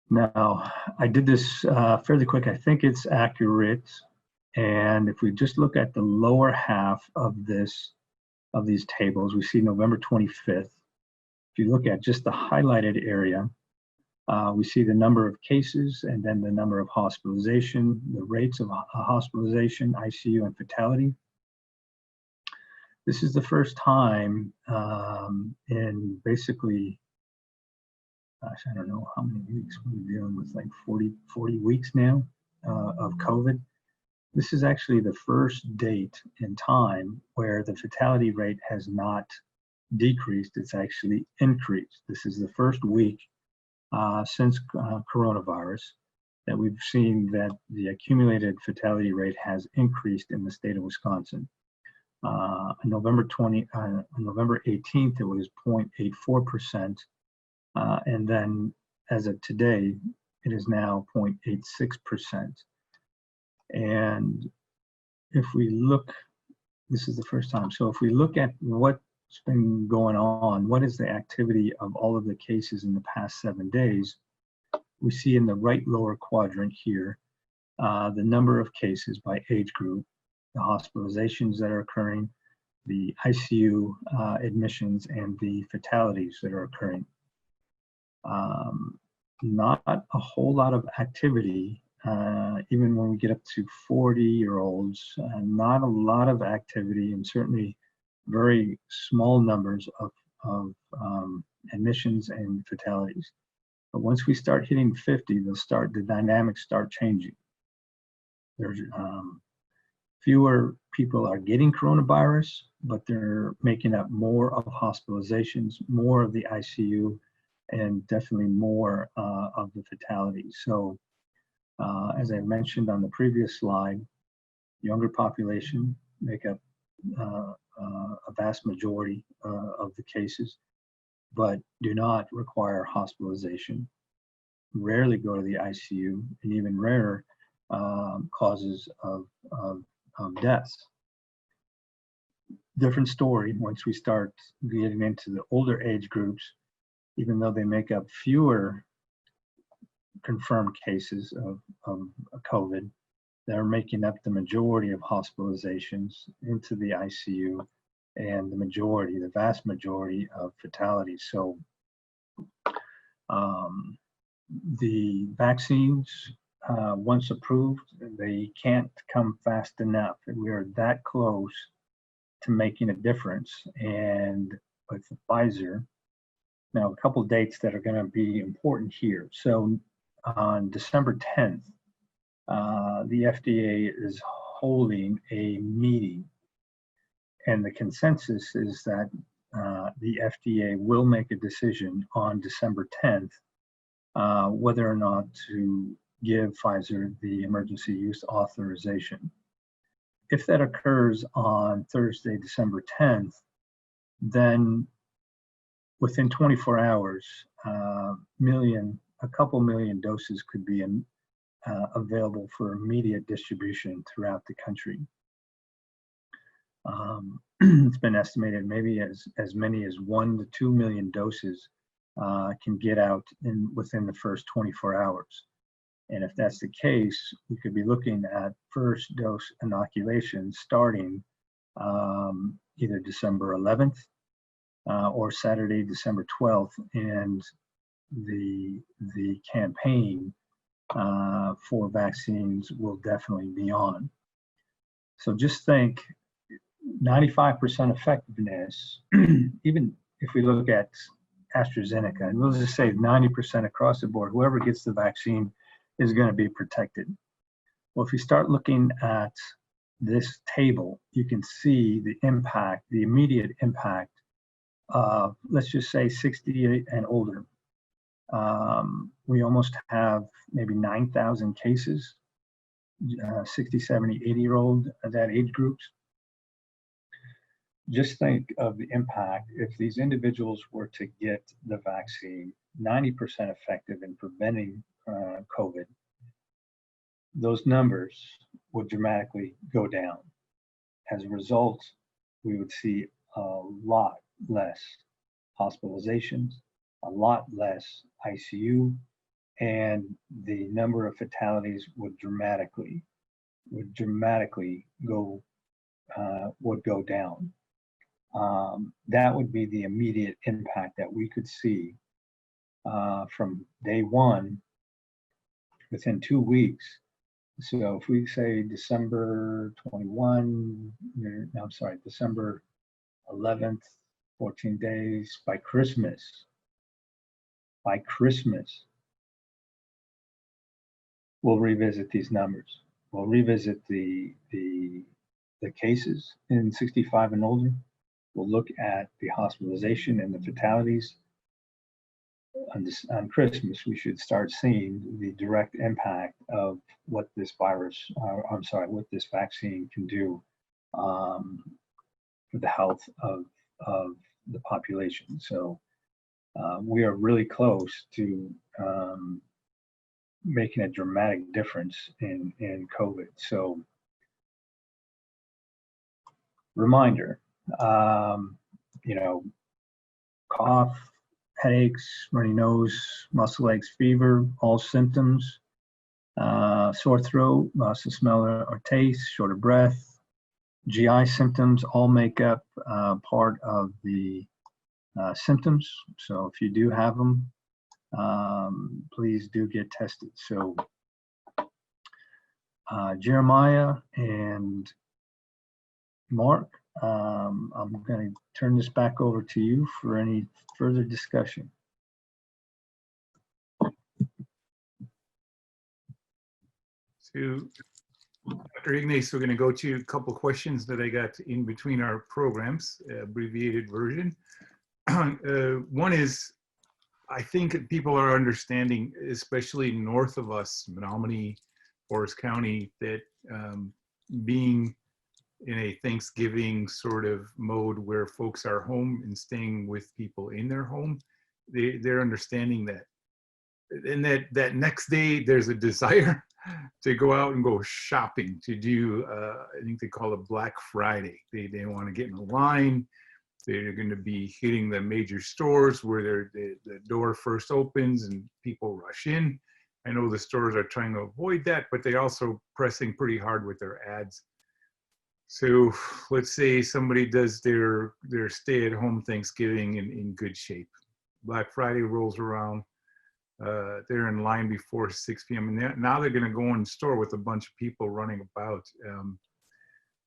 Now, I did this fairly quick. I think it's accurate. And if we just look at the lower half of these tables, we see November 25th. If you look at just the highlighted area, we see the number of cases and then the number of hospitalization, the rates of hospitalization, ICU, and fatality. This is the first time in basically, gosh, I don't know how many weeks we're dealing with, like 40 weeks now of COVID. This is actually the first date in time where the fatality rate has not decreased, it's actually increased. This is the first week since coronavirus that we've seen that the accumulated fatality rate has increased in the state of Wisconsin. On November 18th, it was 0.84%. And then as of today, it is now 0.86%. And if we look, this is the first time. So if we look at what's been going on, what is the activity of all of the cases in the past 7 days, we see in the right lower quadrant here, the number of cases by age group, the hospitalizations that are occurring, the ICU admissions, and the fatalities that are occurring. Not a whole lot of activity, even when we get up to 40-year-olds, not a lot of activity, and certainly very small numbers of admissions and fatalities. But once we start hitting 50, the dynamics start changing. There's fewer people are getting coronavirus, but they're making up more of hospitalizations, more of the ICU, and definitely more of the fatalities. So as I mentioned on the previous slide, younger population make up a vast majority of the cases, but do not require hospitalization, rarely go to the ICU, and even rarer causes of deaths. Different story once we start getting into the older age groups. Even though they make up fewer confirmed cases of COVID, they're making up the majority of hospitalizations into the ICU and the vast majority of fatalities. So the vaccines, once approved, they can't come fast enough. We are that close to making a difference. And with Pfizer, now a couple of dates that are going to be important here. So on December 10th, the FDA is holding a meeting, and the consensus is that the FDA will make a decision on December 10th whether or not to give Pfizer the emergency use authorization. If that occurs on Thursday, December 10th, then within 24 hours, a couple million doses could be available for immediate distribution throughout the country. It's been estimated maybe as many as 1 to 2 million doses can get out within the first 24 hours. And if that's the case, we could be looking at first dose inoculation starting either December 11th or Saturday, December 12th, and the campaign for vaccines will definitely be on. So just think 95% effectiveness, even if we look at AstraZeneca, and we'll just say 90% across the board, whoever gets the vaccine is going to be protected. Well, if you start looking at this table, you can see the impact, the immediate impact of, let's just say 60 and older. We almost have maybe 9,000 cases, 60, 70, 80-year-old, that age groups. Just think of the impact if these individuals were to get the vaccine, 90% effective in preventing COVID. Those numbers would dramatically go down. As a result, we would see a lot less hospitalizations, a lot less ICU, and the number of fatalities would dramatically go down. That would be the immediate impact that we could see from day one within 2 weeks. So if we say December 11th, 14 days, by Christmas, we'll revisit these numbers. We'll revisit the cases in 65 and older. We'll look at the hospitalization and the fatalities. On Christmas, we should start seeing the direct impact of what this what this vaccine can do for the health of the population. So we are really close to making a dramatic difference in COVID. So reminder, cough, headaches, runny nose, muscle aches, fever, all symptoms sore throat, loss of smell or taste, short of breath, GI symptoms all make up part of the symptoms. So if you do have them, please do get tested. So Jeremiah and Mark, I'm going to turn this back over to you for any further discussion. So, Dr. Ignace, we're going to go to a couple of questions that I got in between our programs, abbreviated version. One is, I think people are understanding, especially north of us, Menominee, Forest County, that being in a Thanksgiving sort of mode where folks are home and staying with people in their home, they're understanding that. And that next day, there's a desire to go out and go shopping, to do, I think they call it Black Friday. They want to get in a line. They're going to be hitting the major stores where the door first opens and people rush in. I know the stores are trying to avoid that, but they're also pressing pretty hard with their ads. So let's say somebody does their stay-at-home Thanksgiving in good shape. Black Friday rolls around. They're in line before 6 p.m. and now they're going to go in the store with a bunch of people running about.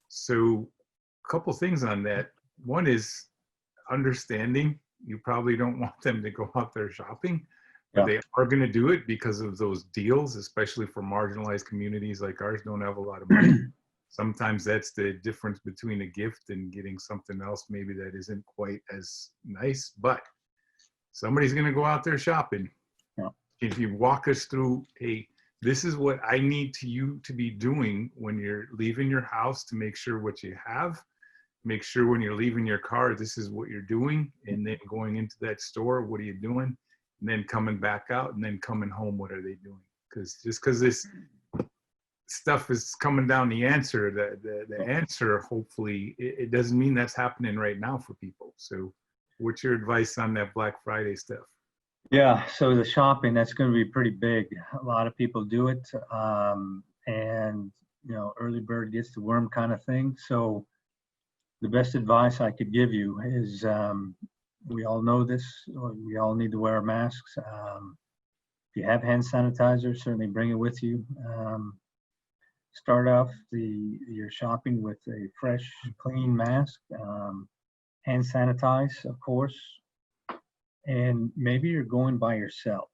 So a couple things on that. One is understanding you probably don't want them to go out there shopping, but they are going to do it because of those deals, especially for marginalized communities like ours don't have a lot of money. Sometimes that's the difference between a gift and getting something else maybe that isn't quite as nice, but somebody's going to go out there shopping. If you walk us through, hey, this is what I need you to be doing when you're leaving your house to make sure what you have, make sure when you're leaving your car, this is what you're doing, and then going into that store, what are you doing? And then coming back out, and then coming home, what are they doing? Because just because this stuff is coming down the answer, the answer, hopefully, it doesn't mean that's happening right now for people. So what's your advice on that Black Friday stuff? Yeah, so the shopping, that's going to be pretty big. A lot of people do it. And, you know, early bird gets the worm kind of thing. So the best advice I could give you is we all know this. We all need to wear masks. If you have hand sanitizer, certainly bring it with you. Start off your shopping with a fresh, clean mask. Hand sanitize, of course. And maybe you're going by yourself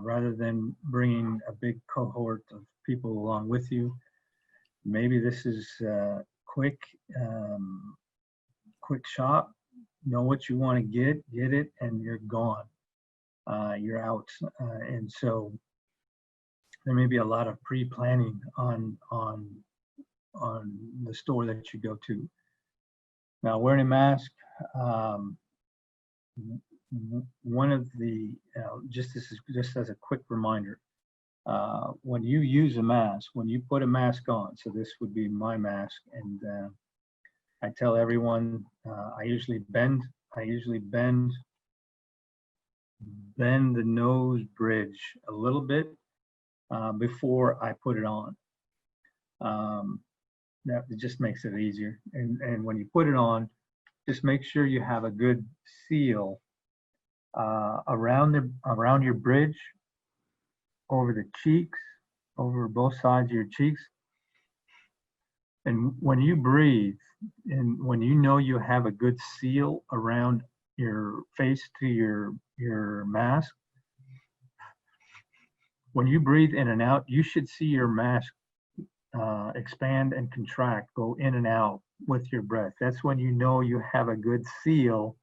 rather than bringing a big cohort of people along with you. Maybe this is quick shop. Know what you want to get it, and you're gone. You're out, and so there may be a lot of pre-planning on the store that you go to. Now, wearing a mask. One of the just as a quick reminder, when you use a mask, when you put a mask on, so this would be my mask, and I tell everyone I usually bend the nose bridge a little bit before I put it on. That just makes it easier, and when you put it on, just make sure you have a good seal around your bridge, over the cheeks, over both sides of your cheeks. And when you breathe, and when you know you have a good seal around your face to your mask, when you breathe in and out, you should see your mask expand and contract, go in and out with your breath. That's when you know you have a good seal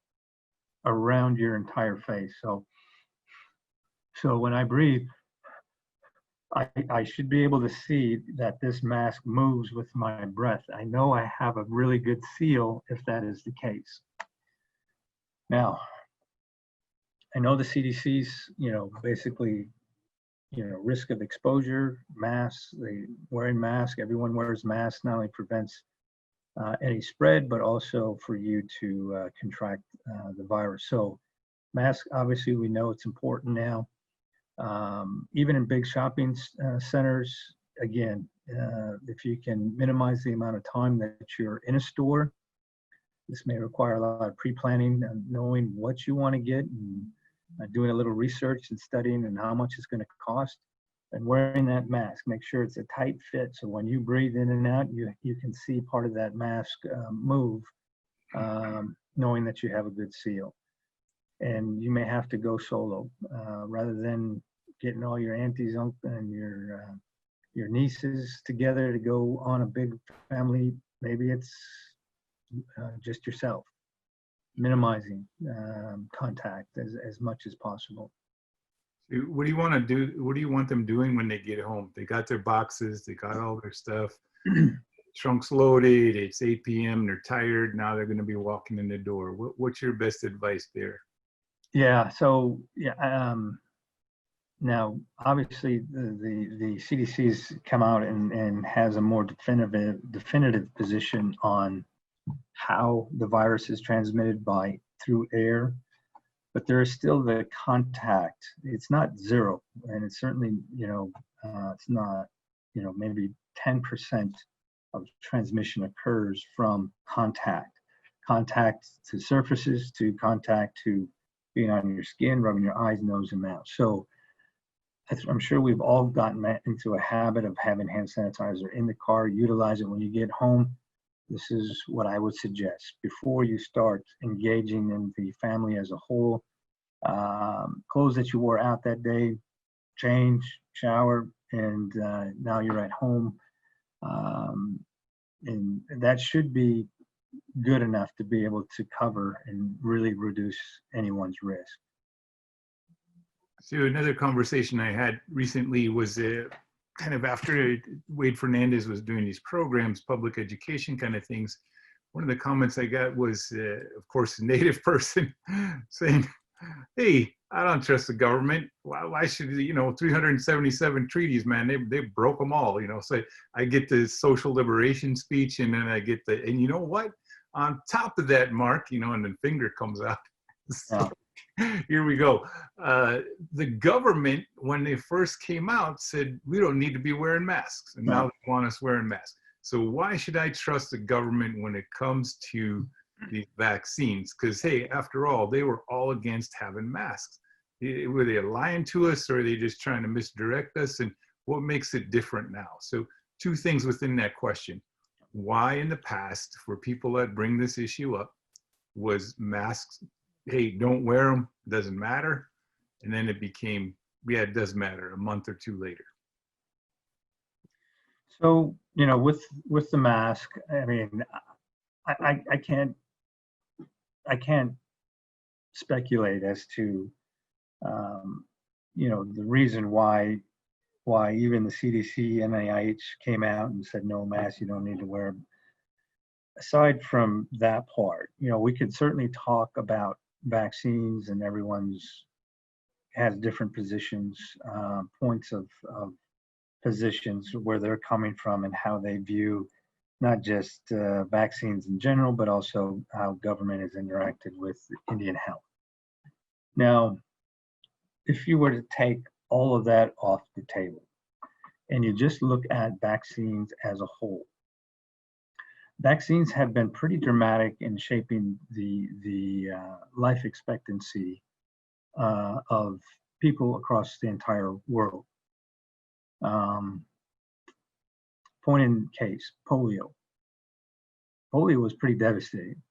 around your entire face. So when I breathe, I should be able to see that this mask moves with my breath. I know I have a really good seal if that is the case. Now, I know the CDC's, basically, risk of exposure, masks, wearing masks, everyone wears masks, not only prevents any spread, but also for you to contract the virus. So mask, obviously, we know it's important now. Even in big shopping centers, again, if you can minimize the amount of time that you're in a store, this may require a lot of pre-planning and knowing what you want to get and doing a little research and studying and how much it's going to cost, and wearing that mask. Make sure it's a tight fit so when you breathe in and out, you can see part of that mask move, knowing that you have a good seal. And you may have to go solo rather than getting all your aunties, uncles, and your nieces together to go on a big family. Maybe it's just yourself, minimizing contact as much as possible. What do you want to do? What do you want them doing when they get home? They got their boxes, they got all their stuff, trunks loaded, it's 8 p.m., they're tired, now they're going to be walking in the door. What's your best advice there? Yeah, so yeah, now obviously the CDC's come out and has a more definitive position on how the virus is transmitted through air, but there is still the contact. It's not zero, and it's certainly, it's not, maybe 10% of transmission occurs from contact to surfaces, to contact to being on your skin, rubbing your eyes, nose, and mouth. So I'm sure we've all gotten into a habit of having hand sanitizer in the car. Utilize it when you get home. This is what I would suggest before you start engaging in the family as a whole. Clothes that you wore out that day, change, shower, and now you're at home. And that should be good enough to be able to cover and really reduce anyone's risk. So another conversation I had recently was kind of after Wade Fernandez was doing these programs, public education kind of things. One of the comments I got was, of course, a Native person saying, hey, I don't trust the government. Why should, 377 treaties, man, they broke them all, So I get the social liberation speech, and then I get and you know what? On top of that, Mark, and the finger comes out. So, here we go. The government, when they first came out, said, we don't need to be wearing masks. And now they want us wearing masks. So why should I trust the government when it comes to these vaccines? Because, hey, after all, they were all against having masks. Were they lying to us, or are they just trying to misdirect us? And what makes it different now? So 2 things within that question. Why in the past, for people that bring this issue up, was masks, hey, don't wear them, doesn't matter. And then it became, yeah, it does matter a month or 2 later. So, with the mask, I mean, I can't speculate as to, the reason why even the CDC, NIH came out and said, no mask, you don't need to wear them. Aside from that part, we could certainly talk about vaccines, and everyone's has different positions, points of positions where they're coming from and how they view not just vaccines in general, but also how government has interacted with Indian health. Now, if you were to take all of that off the table and you just look at vaccines as a whole, vaccines have been pretty dramatic in shaping the life expectancy of people across the entire world. Point in case, polio. Polio was pretty devastating.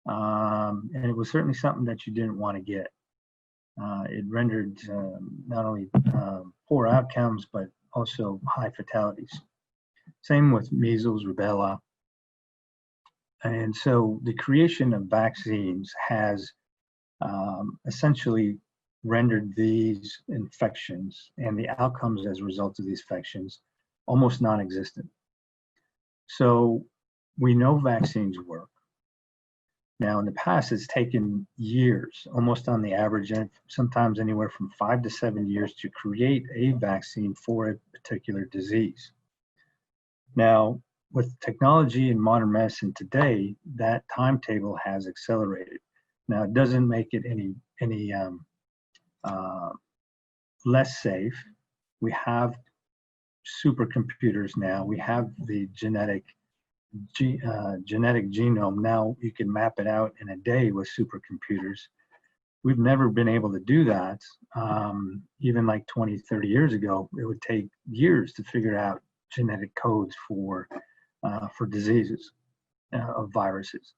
And it was certainly something that you didn't want to get. It rendered not only poor outcomes, but also high fatalities. Same with measles, rubella. And so the creation of vaccines has essentially rendered these infections and the outcomes as a result of these infections almost non-existent. So we know vaccines work. Now, in the past, it's taken years, almost on the average, and sometimes anywhere from 5 to 7 years to create a vaccine for a particular disease. Now, with technology and modern medicine today, that timetable has accelerated. Now, it doesn't make it any less safe. We have supercomputers now. We have the genetic genome. Now you can map it out in a day with supercomputers. We've never been able to do that. Even like 20, 30 years ago, it would take years to figure out genetic codes for diseases of viruses.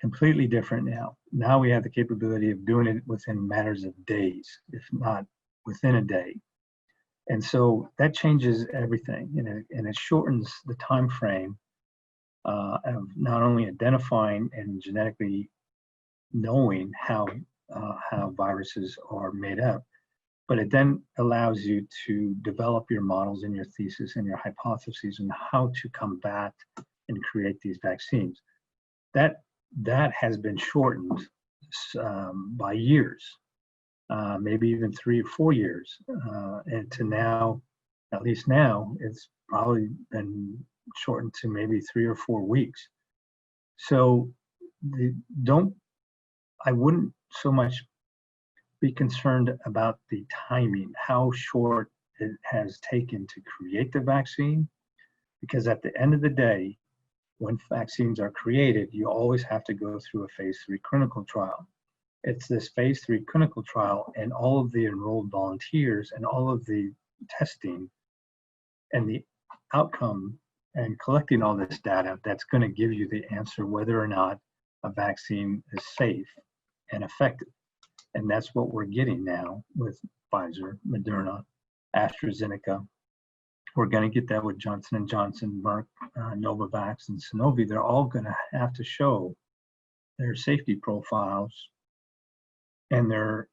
Completely different now. Now we have the capability of doing it within matters of days, if not within a day. And so that changes everything, and it shortens the time frame of not only identifying and genetically knowing how viruses are made up, but it then allows you to develop your models and your thesis and your hypotheses on how to combat and create these vaccines. That has been shortened by years, maybe even 3 or 4 years, and to now, at least now, it's probably been shortened to maybe 3 or 4 weeks. So I wouldn't so much be concerned about the timing, how short it has taken to create the vaccine, because at the end of the day, when vaccines are created, you always have to go through a phase 3 clinical trial. It's this phase 3 clinical trial and all of the enrolled volunteers and all of the testing and the outcome and collecting all this data that's going to give you the answer whether or not a vaccine is safe and effective. And that's what we're getting now with Pfizer, Moderna, AstraZeneca. We're going to get that with Johnson & Johnson, Merck, Novavax, and Sanofi. They're all going to have to show their safety profiles and their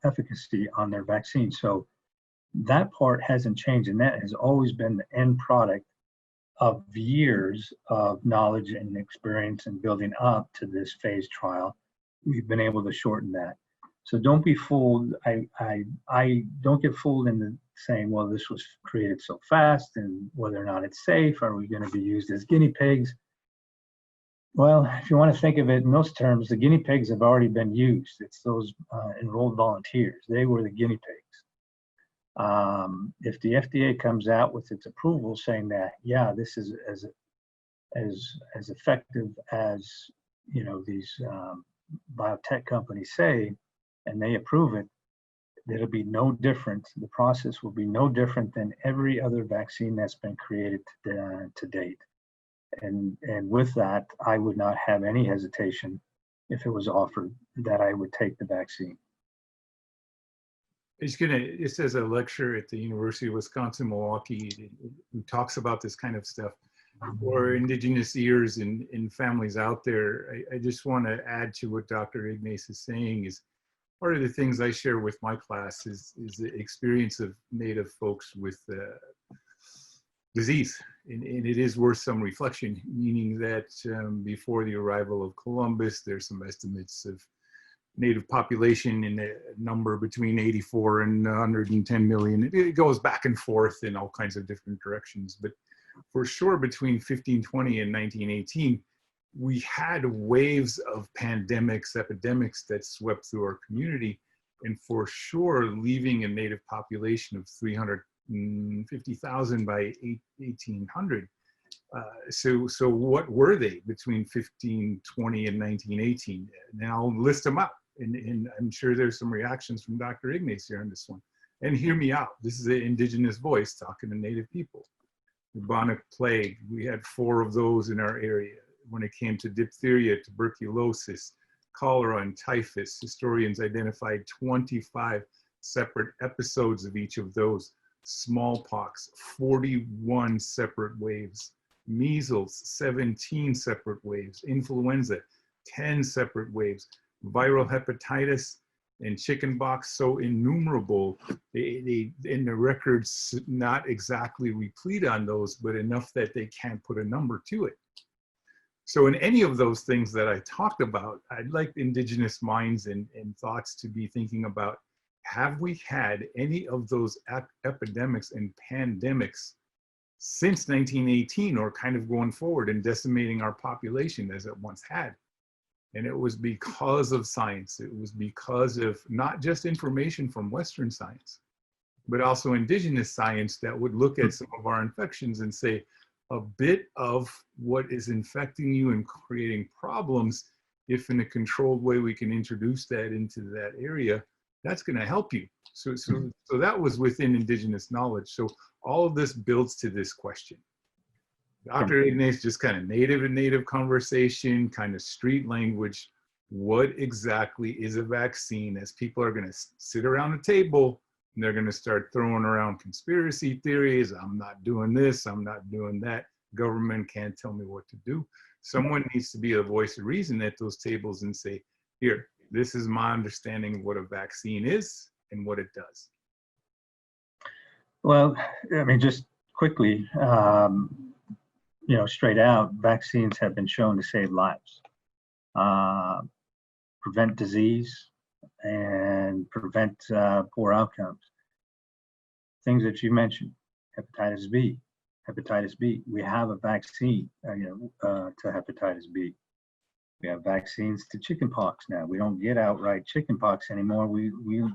efficacy on their vaccine. So that part hasn't changed, and that has always been the end product of years of knowledge and experience and building up to this phase trial. We've been able to shorten that. So don't be fooled. I don't get fooled into saying, well, this was created so fast and whether or not it's safe. Are we going to be used as guinea pigs? Well, if you want to think of it in those terms, the guinea pigs have already been used. It's those enrolled volunteers. They were the guinea pigs. If the FDA comes out with its approval saying that, yeah, this is as effective as these biotech companies say, and they approve it, it'll be no different. The process will be no different than every other vaccine that's been created to date. And with that, I would not have any hesitation if it was offered that I would take the vaccine. It says a lecturer at the University of Wisconsin-Milwaukee who talks about this kind of stuff for Indigenous ears and families out there. I just want to add to what Dr. Ignace is saying is part of the things I share with my class is the experience of Native folks with disease. And it is worth some reflection, meaning that before the arrival of Columbus, there's some estimates of Native population in a number between 84 and 110 million. It goes back and forth in all kinds of different directions. But for sure, between 1520 and 1918, we had waves of pandemics, epidemics that swept through our community. And for sure, leaving a Native population of 350,000 by 1800. So what were they between 1520 and 1918? Now I'll list them out. And I'm sure there's some reactions from Dr. Ignace here on this one. And hear me out. This is an indigenous voice talking to Native people. Bubonic plague, we had 4 of those in our area. When it came to diphtheria, tuberculosis, cholera, and typhus, historians identified 25 separate episodes of each of those. Smallpox, 41 separate waves. Measles, 17 separate waves. Influenza, 10 separate waves. Viral hepatitis and chickenpox, so innumerable. They in the records not exactly replete on those, but enough that they can't put a number to it. So in any of those things that I talked about, I'd like indigenous minds and thoughts to be thinking about, have we had any of those epidemics and pandemics since 1918 or kind of going forward and decimating our population as it once had? And it was because of science. It was because of not just information from Western science, but also indigenous science that would look at some of our infections and say, a bit of what is infecting you and creating problems, if in a controlled way we can introduce that into that area, that's going to help you. So that was within indigenous knowledge. So all of this builds to this question. Dr. Ignace, just kind of native to native conversation, kind of street language. What exactly is a vaccine, as people are going to sit around a table and they're going to start throwing around conspiracy theories. I'm not doing this. I'm not doing that. Government can't tell me what to do. Someone needs to be a voice of reason at those tables and say, here, this is my understanding of what a vaccine is and what it does. Well, I mean, just quickly, you know, straight out, vaccines have been shown to save lives, prevent disease, and prevent poor outcomes. Things that you mentioned, hepatitis B. We have a vaccine to hepatitis B. We have vaccines to chickenpox now. We don't get outright chickenpox anymore. We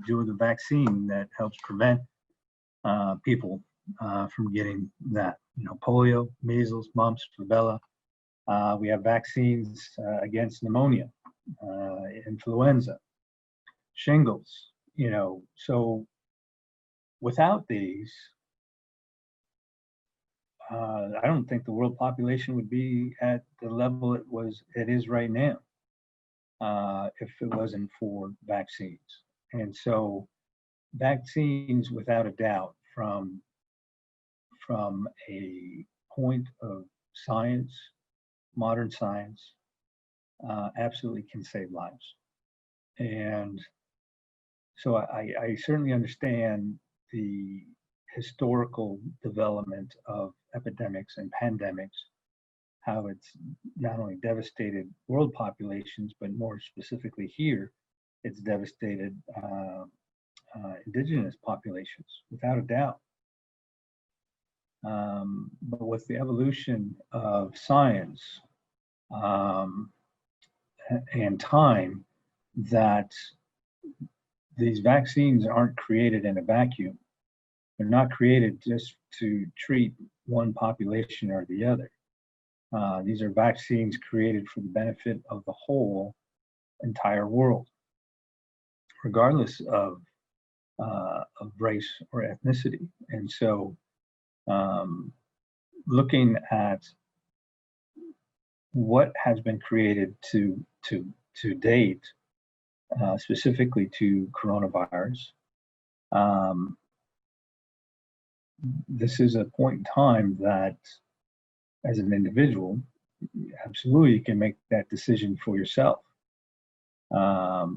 do the vaccine that helps prevent people from getting that. You know, polio, measles, mumps, rubella. We have vaccines against pneumonia, influenza, shingles. You know, so without these, I don't think the world population would be at the level it is right now if it wasn't for vaccines. And so vaccines, without a doubt, from a point of science, modern science, absolutely can save lives. And so I certainly understand the historical development of epidemics and pandemics, how it's not only devastated world populations, but more specifically here, it's devastated indigenous populations, without a doubt. But with the evolution of science and time, that these vaccines aren't created in a vacuum. They're not created just to treat one population or the other. These are vaccines created for the benefit of the whole entire world, regardless of race or ethnicity. And so looking at what has been created to date, specifically to coronavirus, this is a point in time that, as an individual, absolutely you can make that decision for yourself. As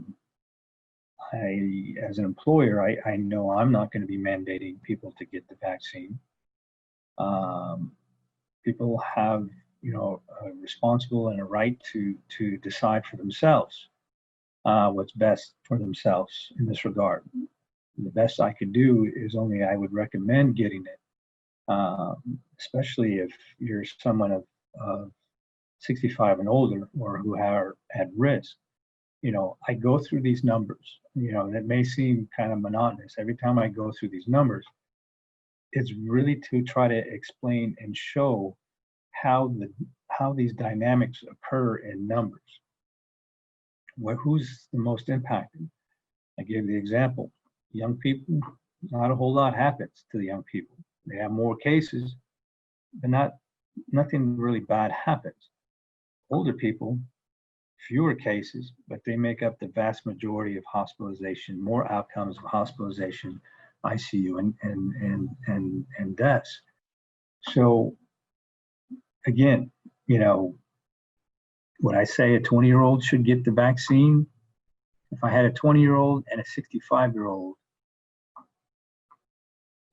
an employer, I know I'm not going to be mandating people to get the vaccine. People have, you know, a responsible and a right to decide for themselves what's best for themselves in this regard. The best I could do is only I would recommend getting it, especially if you're someone of 65 and older or who are at risk. You know, I go through these numbers, you know, that may seem kind of monotonous. Every time I go through these numbers, it's really to try to explain and show how these dynamics occur in numbers. Who's the most impacted? I gave the example. Young people, not a whole lot happens to the young people. They have more cases, but nothing really bad happens. Older people, fewer cases, but they make up the vast majority of hospitalization, more outcomes of hospitalization, ICU, and deaths. So again, you know, would I say a 20-year-old should get the vaccine? If I had a 20-year-old and a 65-year-old,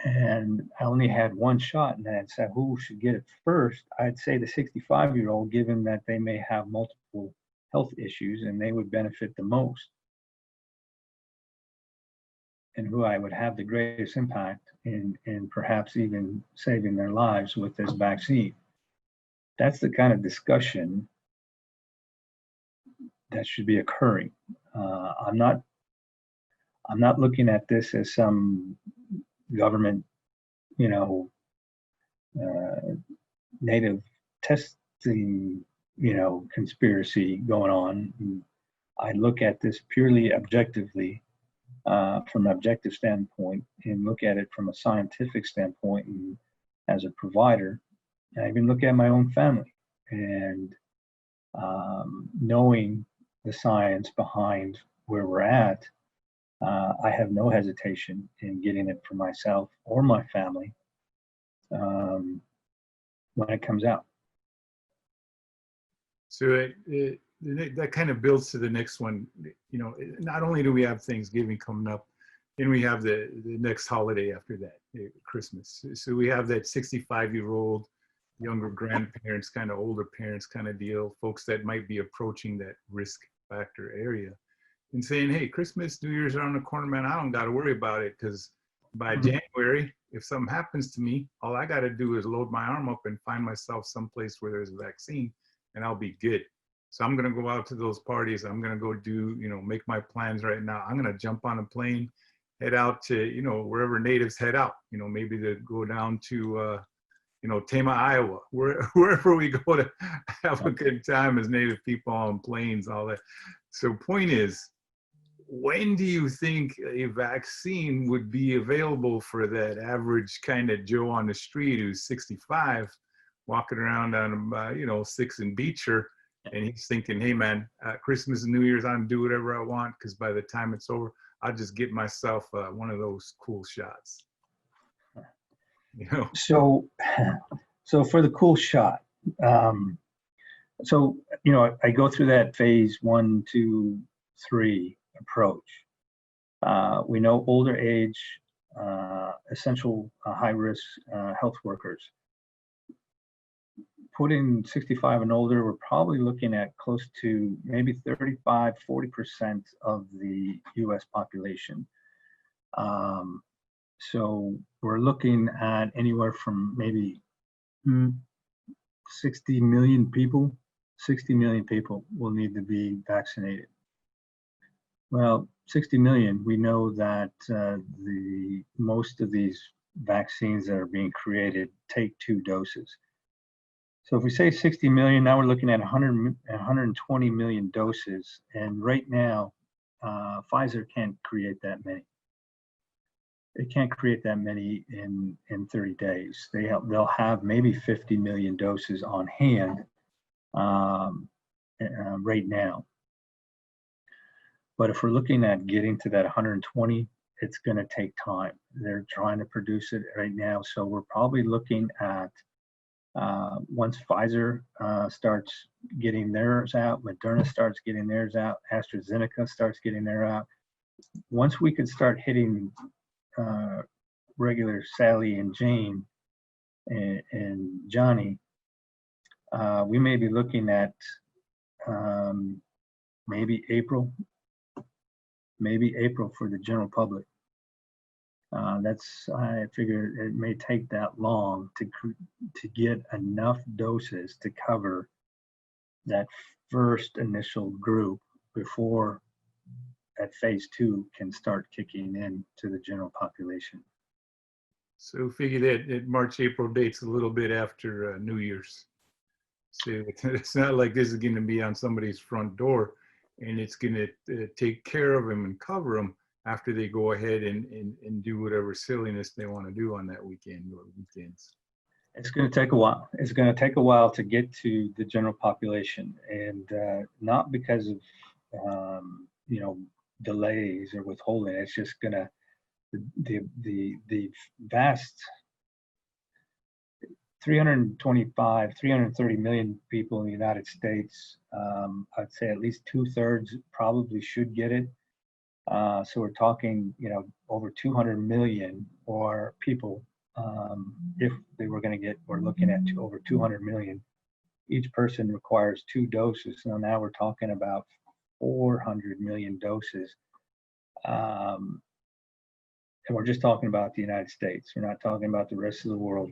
and I only had one shot, and I'd say who should get it first, I'd say the 65-year-old, given that they may have multiple health issues and they would benefit the most, and who I would have the greatest impact in perhaps even saving their lives with this vaccine. That's the kind of discussion that should be occurring. I'm not looking at this as some government, you know, native testing, conspiracy going on. I look at this purely objectively, from an objective standpoint, and look at it from a scientific standpoint, and as a provider. And I even look at my own family, and knowing the science behind where we're at, I have no hesitation in getting it for myself or my family when it comes out. So that kind of builds to the next one. Not only do we have Thanksgiving coming up, then we have the next holiday after that, Christmas. So we have that 65-year-old, younger grandparents, kind of older parents kind of deal, folks that might be approaching that risk factor area and saying, hey, Christmas, New Year's around the corner, man, I don't got to worry about it, because by January, if something happens to me, all I got to do is load my arm up and find myself someplace where there's a vaccine, and I'll be good. So I'm going to go out to those parties. I'm going to go do, make my plans right now. I'm going to jump on a plane, head out to, wherever natives head out, maybe to go down to, Tama, Iowa, wherever we go to have a good time as native people on planes, all that. So point is, when do you think a vaccine would be available for that average kind of Joe on the street who's 65, walking around on, 6th and Beecher, and he's thinking, hey man, Christmas and New Year's, I can do whatever I want, because by the time it's over, I'll just get myself one of those cool shots. So for the cool shot, I go through that phase 1, 2, 3 approach. We know older age, essential high risk health workers. Put in 65 and older, we're probably looking at close to maybe 35, 40% of the US population. So we're looking at anywhere from maybe 60 million people. 60 million people will need to be vaccinated. Well, 60 million, we know that most of these vaccines that are being created take 2 doses. So if we say 60 million, now we're looking at 120 million doses. And right now, Pfizer can't create that many. They can't create that many in 30 days. They'll have maybe 50 million doses on hand right now. But if we're looking at getting to that 120, it's going to take time. They're trying to produce it right now. So we're probably looking at once Pfizer starts getting theirs out, Moderna starts getting theirs out, AstraZeneca starts getting theirs out. Once we could start hitting regular Sally and Jane and Johnny, we may be looking at maybe April for the general public. I figure it may take that long to get enough doses to cover that first initial group before that phase 2 can start kicking in to the general population. So figure that March, April date's a little bit after New Year's. So it's not like this is going to be on somebody's front door and it's going to take care of them and cover them after they go ahead and do whatever silliness they want to do on that weekend or weekends. It's going to take a while. It's going to take a while to get to the general population, and not because of delays or withholding. It's just going to the vast 330 million people in the United States. I'd say at least 2/3 probably should get it. So we're talking, over 200 million or people. If they were going to get, we're looking at over 200 million. Each person requires 2 doses. So now we're talking about 400 million doses. And we're just talking about the United States. We're not talking about the rest of the world,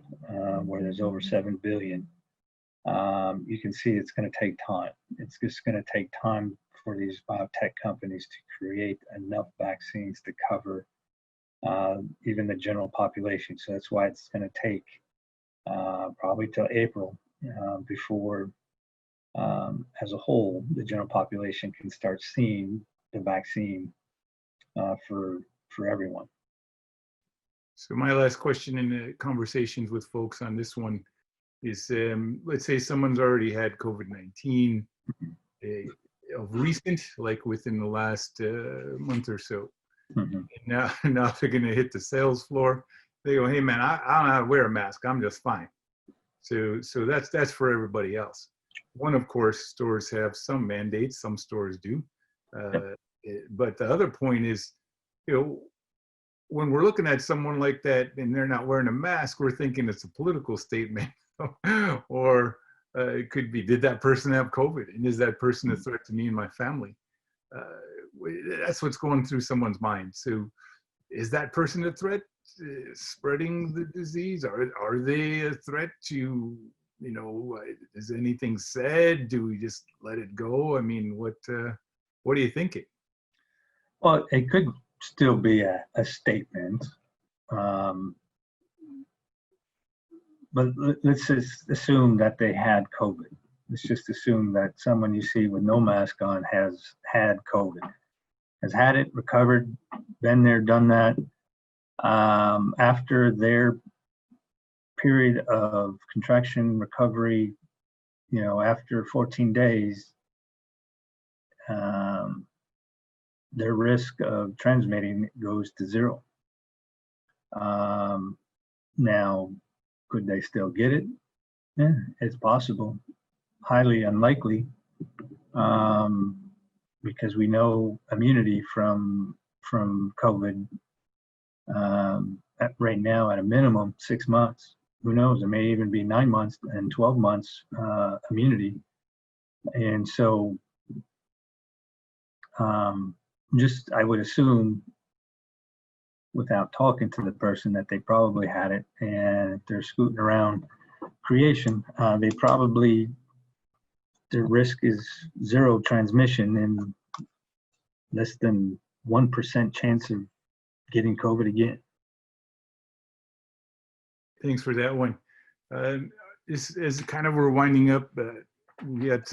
where there's over 7 billion. You can see it's going to take time. It's just going to take time for these biotech companies to create enough vaccines to cover even the general population. So that's why it's going to take probably till April before, as a whole, the general population can start seeing the vaccine for everyone. So my last question in the conversations with folks on this one is, let's say someone's already had COVID-19 of recent, like within the last month or so. Mhm. Now they're going to hit the sales floor. They go, hey man, I don't know how to wear a mask. I'm just fine. So that's for everybody else. One, of course, stores have some mandates. Some stores do. But the other point is, when we're looking at someone like that and they're not wearing a mask, we're thinking it's a political statement. Or it could be, did that person have COVID? And is that person a threat to me and my family? That's what's going through someone's mind. So is that person a threat, spreading the disease? Are they a threat to, is anything said? Do we just let it go? I mean, what are you thinking? Well, it could still be a statement. But let's just assume that they had COVID. Let's just assume that someone you see with no mask on has had COVID, has had it, recovered, been there, done that. After their period of contraction recovery, after 14 days, their risk of transmitting goes to 0. Now, could they still get it? Yeah, it's possible. Highly unlikely, because we know immunity from COVID right now at a minimum 6 months. Who knows? It may even be 9 months and 12 months immunity. And so, I would assume, without talking to the person, that they probably had it, and if they're scooting around creation, their risk is 0 transmission and less than 1% chance of getting COVID again. Thanks for that one. This is kind of, we're winding up. We got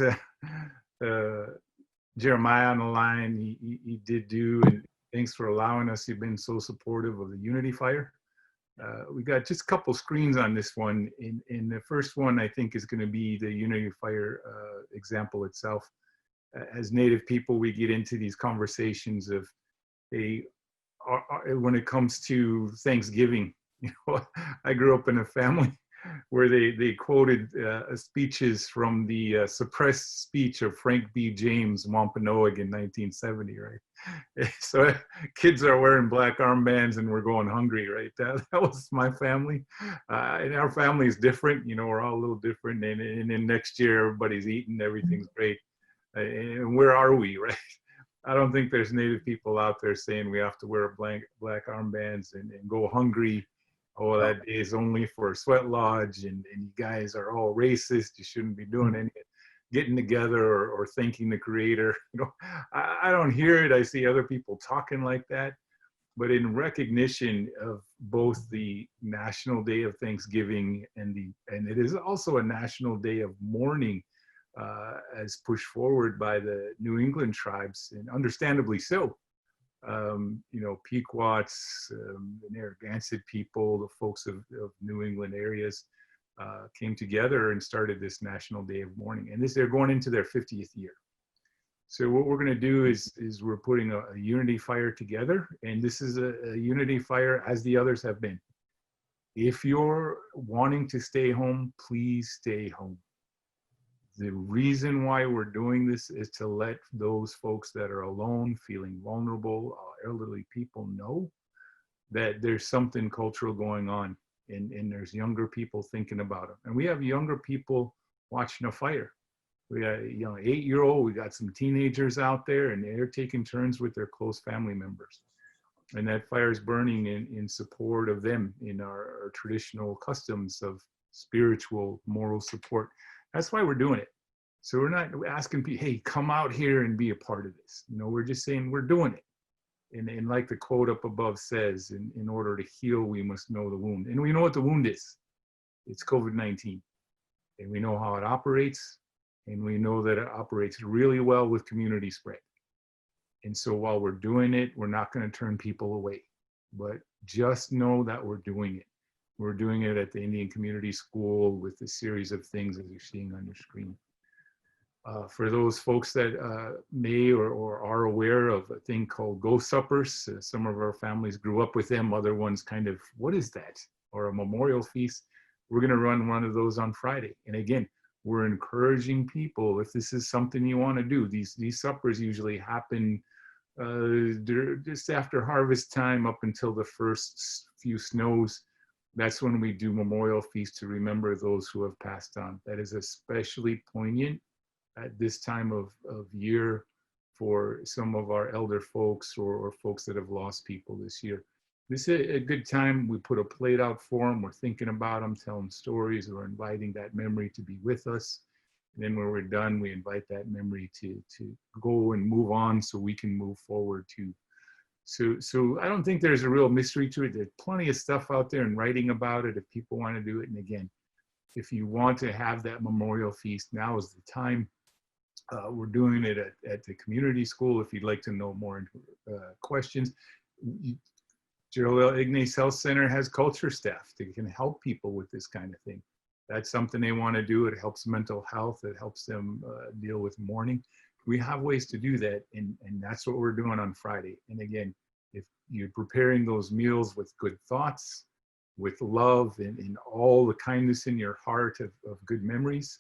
Jeremiah on the line. He did do, and thanks for allowing us. You've been so supportive of the Unity Fire. We got just a couple screens on this one. In the first one, I think, is going to be the Unity Fire example itself. As Native people, we get into these conversations of, when it comes to Thanksgiving, I grew up in a family where they quoted speeches from the suppressed speech of Frank B. James, Wampanoag in 1970, right? So kids are wearing black armbands and we're going hungry, right? That was my family. And our family is different, we're all a little different. And then next year, everybody's eating, everything's great. And where are we, right? I don't think there's Native people out there saying we have to wear black armbands and go hungry. Oh, that day is only for a sweat lodge, and you guys are all racist. You shouldn't be doing any getting together or thanking the creator. I don't hear it. I see other people talking like that. But in recognition of both the National Day of Thanksgiving and it is also a National Day of Mourning, as pushed forward by the New England tribes, and understandably so. Pequots, the Narragansett people, the folks of New England areas came together and started this National Day of Mourning. And they're going into their 50th year. So what we're going to do is we're putting a Unity Fire together, and this is a Unity Fire as the others have been. If you're wanting to stay home, please stay home. The reason why we're doing this is to let those folks that are alone, feeling vulnerable, elderly people know that there's something cultural going on, and there's younger people thinking about it. And we have younger people watching a fire. We got a 8-year-old, we got some teenagers out there, and they're taking turns with their close family members. And that fire is burning in support of them, in our traditional customs of spiritual, moral support. That's why we're doing it. So we're not asking people, hey, come out here and be a part of this. We're just saying we're doing it. And like the quote up above says, in order to heal, we must know the wound. And we know what the wound is. It's COVID-19. And we know how it operates. And we know that it operates really well with community spread. And so while we're doing it, we're not going to turn people away. But just know that we're doing it. We're doing it at the Indian Community School with a series of things as you're seeing on your screen. For those folks that may or are aware of a thing called Ghost Suppers, some of our families grew up with them, other ones kind of, what is that? Or a memorial feast. We're going to run one of those on Friday. And again, we're encouraging people, if this is something you want to do, these suppers usually happen just after harvest time up until the first few snows. That's when we do memorial feast to remember those who have passed on. That is especially poignant at this time of year for some of our elder folks or folks that have lost people this year. This is a good time. We put a plate out for them. We're thinking about them, telling stories, or inviting that memory to be with us. And then when we're done, we invite that memory to go and move on so we can move forward too. So I don't think there's a real mystery to it. There's plenty of stuff out there and writing about it if people want to do it. And again, if you want to have that memorial feast, now is the time. We're doing it at the community school. If you'd like to know more questions, Gerald L. Ignace Health Center has culture staff that can help people with this kind of thing. That's something they want to do. It helps mental health. It helps them deal with mourning. We have ways to do that, and that's what we're doing on Friday. And again, if you're preparing those meals with good thoughts, with love, and all the kindness in your heart of good memories,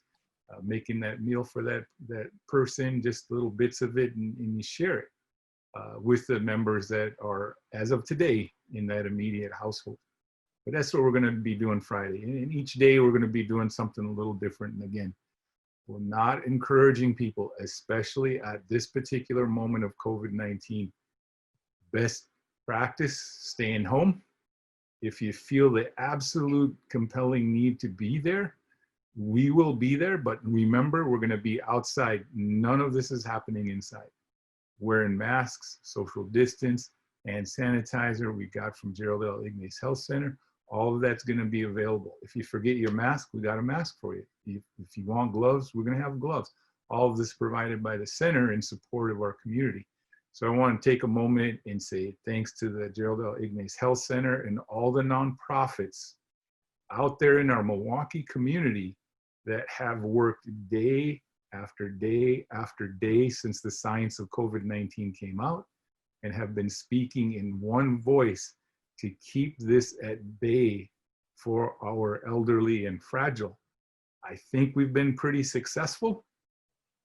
making that meal for that person, just little bits of it, and you share it with the members that are, as of today, in that immediate household. But that's what we're going to be doing Friday. And each day we're going to be doing something a little different. And again, we're not encouraging people, especially at this particular moment of COVID-19. Best practice, staying home. If you feel the absolute compelling need to be there, we will be there, but remember, we're going to be outside. None of this is happening inside. Wearing masks, social distance, and sanitizer we got from Gerald L. Ignace Health Center. All of that's going to be available. If you forget your mask, we got a mask for you. If you want gloves, we're going to have gloves. All of this provided by the center in support of our community. So I want to take a moment and say thanks to the Gerald L. Ignace Health Center and all the nonprofits out there in our Milwaukee community that have worked day after day after day since the science of COVID-19 came out, and have been speaking in one voice to keep this at bay for our elderly and fragile. I think we've been pretty successful.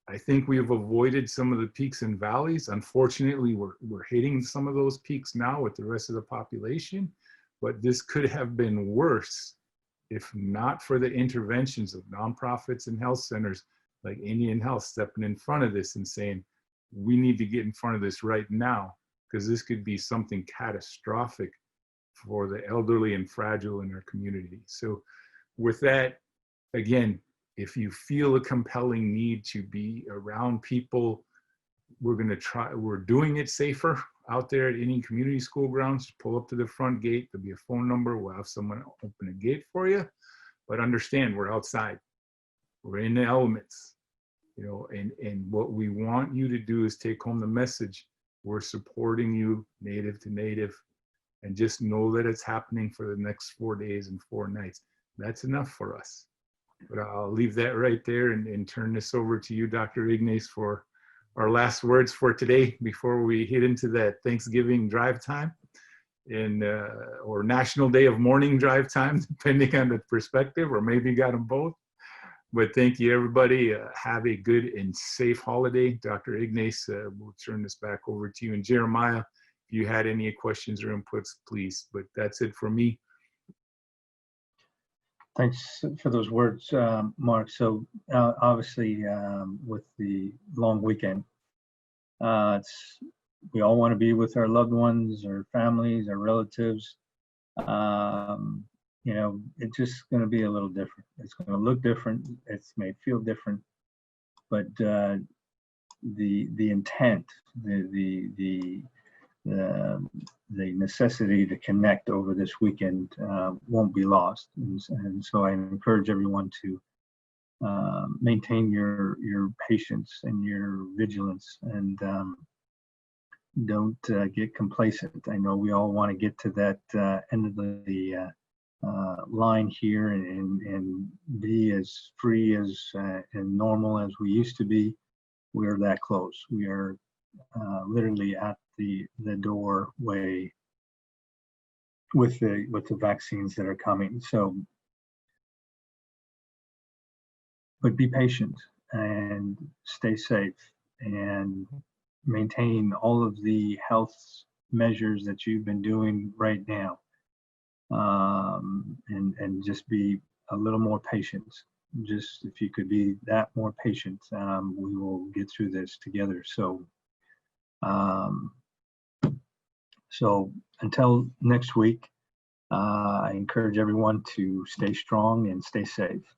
I think we've avoided some of the peaks and valleys. Unfortunately, we're hitting some of those peaks now with the rest of the population, but this could have been worse if not for the interventions of nonprofits and health centers like Indian Health stepping in front of this and saying, we need to get in front of this right now, because this could be something catastrophic for the elderly and fragile in our community. So with that, again, if you feel a compelling need to be around people, we're doing it safer out there at Indian Community School grounds. Just pull up to the front gate, there'll be a phone number, we'll have someone open a gate for you. But understand, we're outside, we're in the elements, and what we want you to do is take home the message. We're supporting you native to native, and just know that it's happening for the next 4 days and 4 nights. That's enough for us. But I'll leave that right there and turn this over to you, Dr. Ignace, for our last words for today before we hit into that Thanksgiving drive time or National Day of Mourning drive time, depending on the perspective, or maybe you got them both. But thank you, everybody. Have a good and safe holiday. Dr. Ignace, we'll turn this back over to you. And Jeremiah, if you had any questions or inputs, please. But that's it for me. Thanks for those words, Mark. So obviously, with the long weekend, we all want to be with our loved ones, our families, our relatives. It's just going to be a little different. It's going to look different. It's may feel different. the intent, the necessity to connect over this weekend won't be lost. And so I encourage everyone to maintain your patience and your vigilance, and don't get complacent. I know we all want to get to that end of the line here and be as free as and normal as we used to be. We're that close. We are literally at the doorway with the vaccines that are coming. So, but be patient and stay safe and maintain all of the health measures that you've been doing right now, and just be a little more patient. Just if you could be that more patient, we will get through this together. So so until next week, I encourage everyone to stay strong and stay safe.